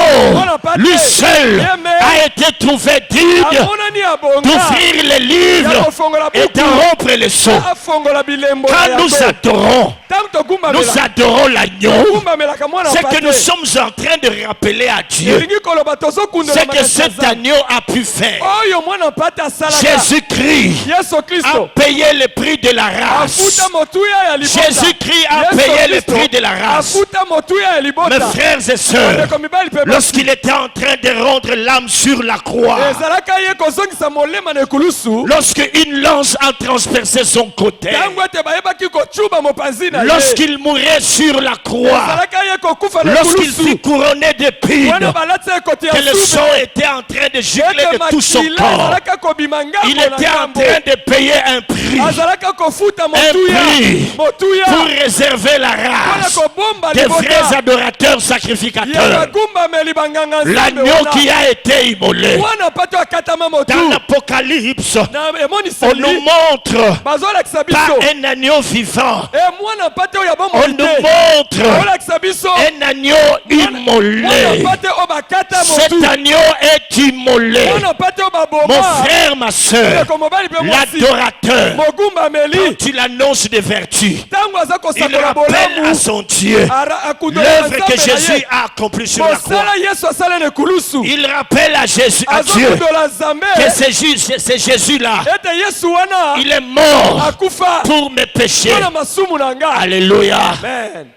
lui seul
Yeme.
a été trouvé digne
amonani abonga
d'ouvrir les
ya
livres
kofongola
et
buku
de rompre les seaux.
afongola bilembo na
Quand nous
yango.
adorons,
Tango
nous
togumbamela
adorons l'agneau,
togumbamelaka mwana
c'est que nous
mpate
sommes en train de rappeler à Dieu
elingi koloba tozokundela
ce que cet agneau a pu faire.
oyo mwana mpate asalaka
Jésus-Christ
yesu
a
kristo
payé le prix de la race.
afuta motuya ya libota.
Jésus-Christ a
Yesu
payé le
Kristo
prix de la race.
afuta motuya ya
Mes
libota.
frères et sœurs,
Bandeko mibali pe basi.
lorsqu'il était en train de rendre l'âme sur la croix,
ezalaka ye kozongisa molema na ekulusu
lorsqu'une lance a transpercé son côté,
ntango ete bayebaki kocuba mopanzi na ye
lorsqu'il mourait sur la croix,
ezalaka ye kokufa na
lorsqu'il fut
ekulusu
couronné d'épines,
wana balati ye ekoti ya
que le
sube
sang était en train de gicler
ete
de tout son
makila
corps,
ezalaka kobima
il
ngambo na
était en
ngambo
train de payer un prix
azalaka kofuta
prix
motuya
pour réserver la
wana
race
kobomba
des vrais
libota
adorateurs
ya
sacrificateurs.
bagumbameli banganga nzambe
L'agneau qui a été immolé.
wana mpate akatama motu
Dans l'Apocalypse,
na
on nous
emoniseli
montre
bazolakisa
pas
biso
un agneau vivant,
mwana mpate oyo
on
abomoi
nous
te
montre
bazolakisa biso
un agneau
mwana
immolé.
mpate oyo bakata
Cet
motu
agneau est immolé.
mwana mpate oyo
Mon
baboma
frère, ma soeur,
ndeko mobali mpe mwasi
l'adorateur,
mogumbameli
quand il annonce des vertus,
ntango aza
il
kosakola
rappelle à
bolamu
son Dieu
akundola
l'œuvre que Jésus a accomplie sur la croix.
mosala yesu asala na ekulusu
Il rappelle à Jésus, à Dieu,
azokundola nzambe
que c'est Jésus-là,
ete yesu wana
il est mort
akufa
pour mes péchés.
mpona masumu na nga
Alléluia.
amen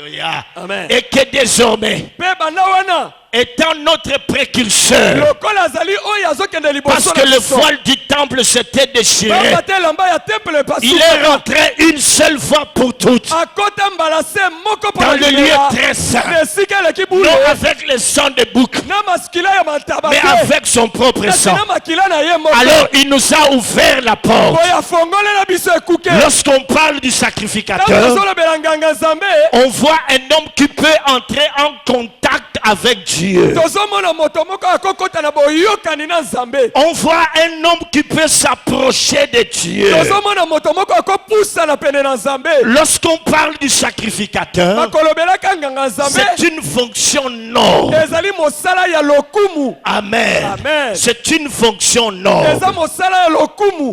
Alléluia.
Amen.
Et que désormais, étant notre précurseur, parce que le voile du temple s'était déchiré, il est rentré une seule fois pour toutes dans le lieu très saint, non avec le sang de bouc, mais avec son propre sang. Alors il nous a ouvert la porte. Lorsqu'on parle du sacrificateur, on voit un homme qui peut entrer en contact avec Dieu. On voit un homme qui peut s'approcher de Dieu. Lorsqu'on parle du sacrificateur, c'est une fonction noble. Amen. C'est une fonction noble.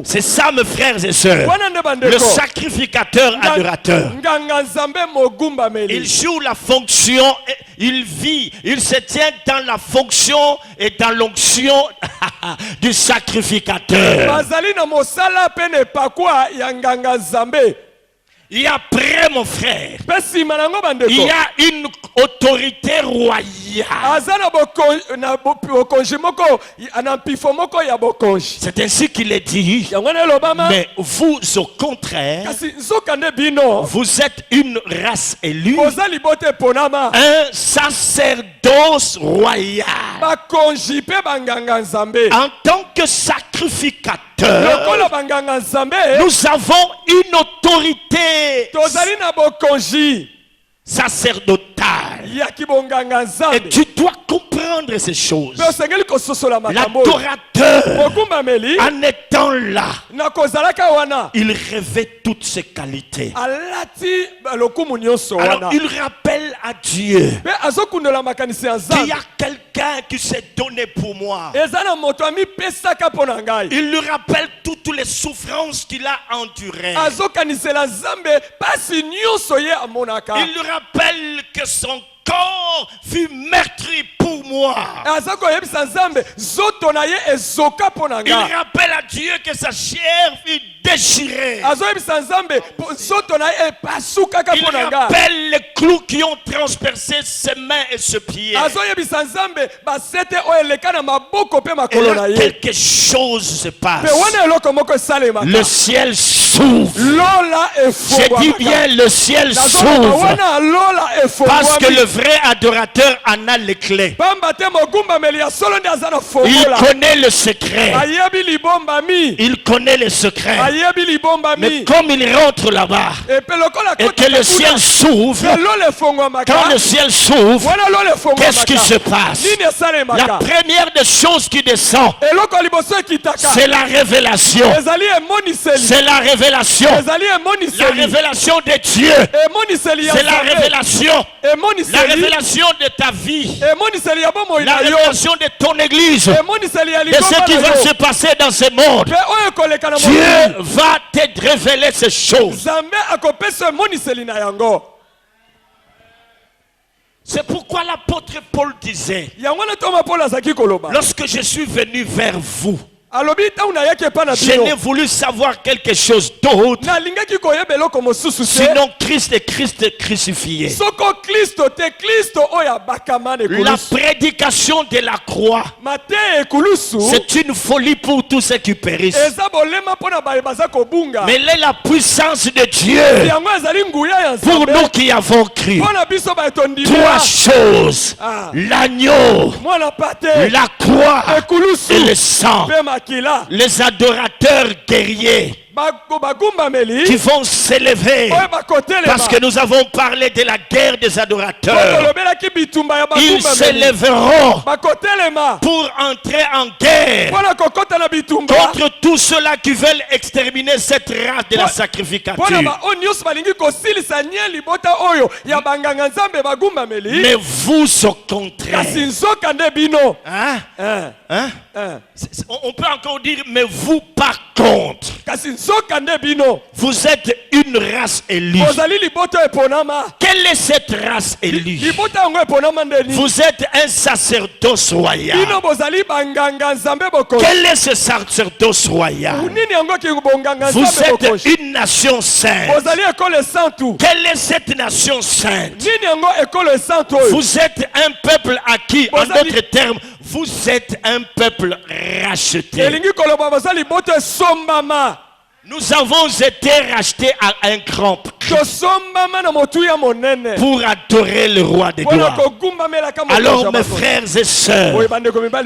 C'est ça, mes frères et sœurs. Le sacrificateur adorateur, il joue la fonction, il vit, il se tient dans la fonction et dans l'onction du sacrificateur. Et après, mon frère, il y a une autorité royale. C'est ainsi qu'il est dit. Mais vous, au contraire, vous êtes une race élue, un sacerdoce royal. En tant que sacrificateur, nous avons une autorité sacerdotale. Et tu dois comprendre ces choses. L'adorateur, en étant là, il revêt toutes ses qualités. Alors il rappelle à Dieu qu'il y a quelqu'un qui s'est donné pour moi. Il lui rappelle toutes les souffrances qu'il a endurées. Il lui rappelle que son corps fut meurtri pour moi. Il rappelle à Dieu que sa chair fut déchirée. Il rappelle les clous qui ont transpercé ses mains et ses pieds. Et là, quelque chose se passe. Le ciel s'ouvre. Je dis bien, le ciel s'ouvre. Parce que le vrai adorateur en a les clés. Il connaît le secret. Il connaît le secret. Mais comme il rentre là-bas et que le ciel s'ouvre, quand le ciel s'ouvre, qu'est-ce qui se passe? La première des choses qui descend, c'est la révélation. C'est la révélation. La révélation de Dieu. C'est la révélation. La révélation de ta vie. La révélation de ton église. De ce qui va se passer dans ce monde. Dieu va te révéler ces choses. C'est pourquoi l'apôtre Paul disait, lorsque je suis venu vers vous, je n'ai voulu savoir quelque chose d'autre, sinon Christ et Christ crucifié. La prédication de la croix, c'est une folie pour tous ceux qui périssent. Mais elle est la puissance de Dieu pour nous qui avons cru. Trois choses: l'agneau, la croix et le sang. Les adorateurs guerriers qui vont s'élever, parce que nous avons parlé de la guerre des adorateurs. Ils s'élèveront pour entrer en guerre contre tous ceux-là qui veulent exterminer cette race de la sacrificature. Mais vous, au contraire, on peut encore dire, mais vous par contre, Vous êtes une race élue. Quelle est cette race élue? Vous êtes un sacerdoce royal. Quel est ce sacerdoce royal? Vous êtes une nation sainte. Quelle est cette nation sainte? Vous êtes un peuple acquis. En d'autres termes, vous êtes un peuple racheté. Nous avons été rachetés à un grand prix pour adorer le roi des gloires. Alors mes frères et sœurs,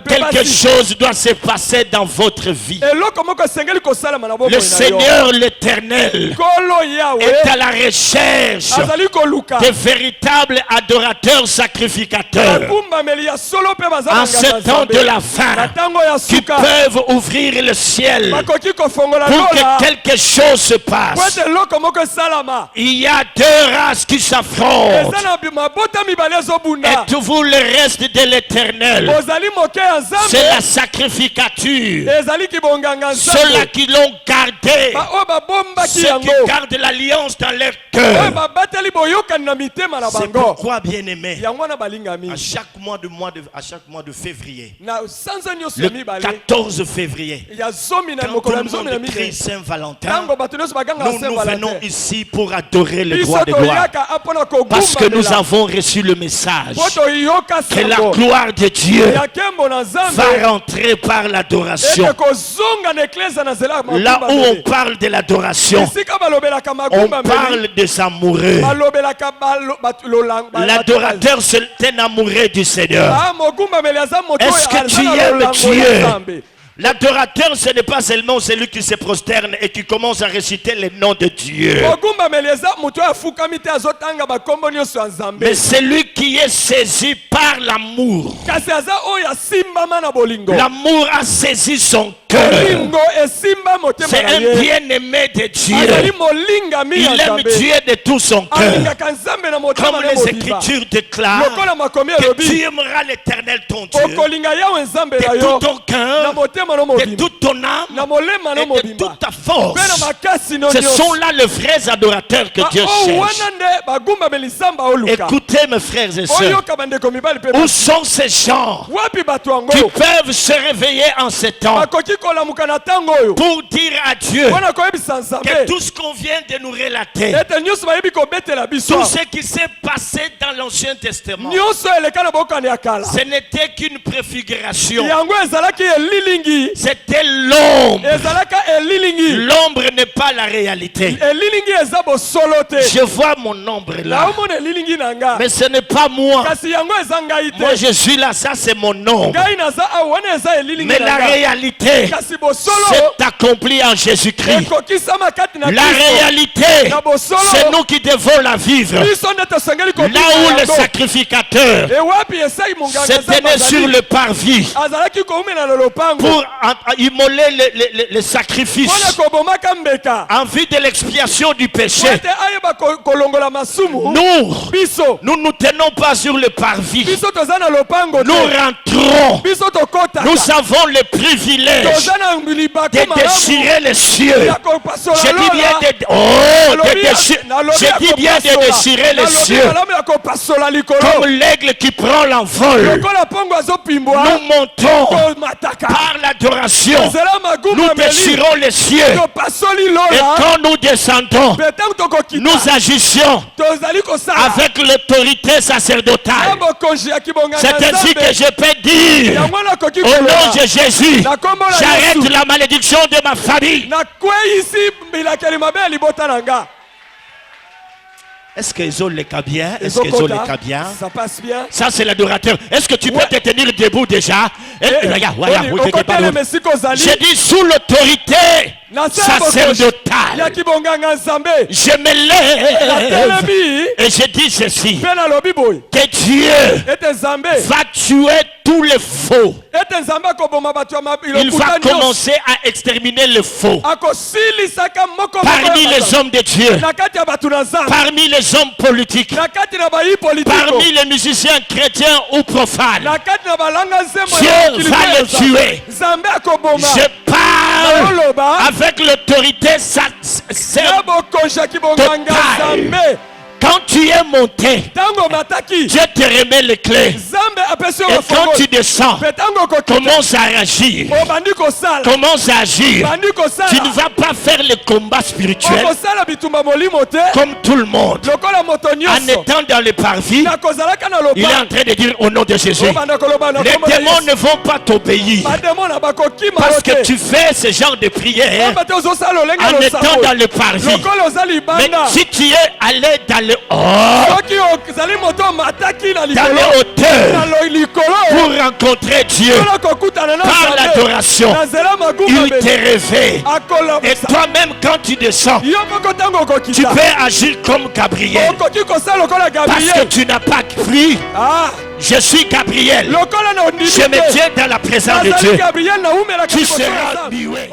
quelque chose doit se passer dans votre vie. Le Seigneur l'Éternel est à la recherche de véritables adorateurs sacrificateurs en ce temps de la fin qui peuvent ouvrir le ciel pour que quelque chose se passe. Il y a deux races qui s'affrontent. Et tout vous le reste de l'Éternel, c'est la sacrificature. Ceux-là qui l'ont gardé, ceux qui gardent l'alliance dans leur cœur. C'est pourquoi, bien aimé, à chaque mois de février, le 14 février, quand tout le monde crie Saint-Valentin, nous venons ici pour adorer le roi de gloire, parce que nous avons reçu le message que la gloire de Dieu va rentrer par l'adoration. Là où on parle de l'adoration, on parle des amoureux. L'adorateur, c'est un amoureux du Seigneur. Est-ce que tu aimes Dieu? L'adorateur, ce n'est pas seulement celui qui se prosterne et qui commence à réciter les noms de Dieu. Mais celui qui est saisi par l'amour. L'amour a saisi son cœur. C'est un bien-aimé de Dieu. Il aime Dieu de tout son cœur. Comme les Écritures déclarent que tu aimeras l'Éternel ton Dieu de tout ton cœur, de toute ton âme et de toute ta force. Ce sont là les vrais adorateurs que Dieu cherche. Écoutez mes frères et sœurs, où sont ces gens qui peuvent se réveiller en ce temps pour dire à Dieu que tout ce qu'on vient de nous relater, tout ce qui s'est passé dans l'Ancien Testament, ce n'était qu'une préfiguration. C'était l'ombre. L'ombre n'est pas la réalité. Je vois mon ombre là, mais ce n'est pas moi. Moi je suis là, ça c'est mon ombre. Mais la réalité s'est accomplie en Jésus-Christ. La réalité, c'est nous qui devons la vivre. Là où le sacrificateur s'est tenu sur le parvis pour immoler les sacrifices en vue de l'expiation du péché. Nous ne tenons pas sur le parvis. Nous rentrons. Nous avons le privilège de déchirer les cieux. Je dis bien de déchirer les cieux. Comme l'aigle qui prend l'envol. Nous montons par l'adoration. Nous déchirons les cieux. Et quand nous descendons, nous agissons avec l'autorité sacerdotale. C'est ainsi que je peux dire, au nom de Jésus, j'arrête la malédiction de ma famille. Est-ce qu'ils ont les cas bien? Est-ce qu'ils ont les cas bien?
Ça passe bien.
Ça c'est l'adorateur. Est-ce que tu peux te tenir debout déjà? Regarde, j'ai dit sous l'autorité sacerdotale. Je me lève et je dis ceci, que Dieu va tuer tous les faux. Il va commencer à exterminer le faux parmi les hommes de Dieu, parmi les hommes politiques, parmi les musiciens chrétiens ou profanes. Dieu va les tuer. Je parle parle avec l'autorité totale. Quand tu es monté, Dieu te remet les clés. Et quand tu descends, commence à agir. Commence à agir. Tu ne vas pas faire le combat spirituel comme tout le monde. En étant dans le parvis, il est en train de dire au nom de Jésus, les démons ne vont pas t'obéir. Parce que tu fais ce genre de prière en étant dans le parvis. Mais si tu es allé dans le dans les hauteurs pour rencontrer Dieu par l'adoration, il te réveille. Et toi-même quand tu descends, tu peux agir comme Gabriel, parce que tu n'as pas cru. Je suis Gabriel, je me tiens dans la présence de Dieu. Tu seras muet.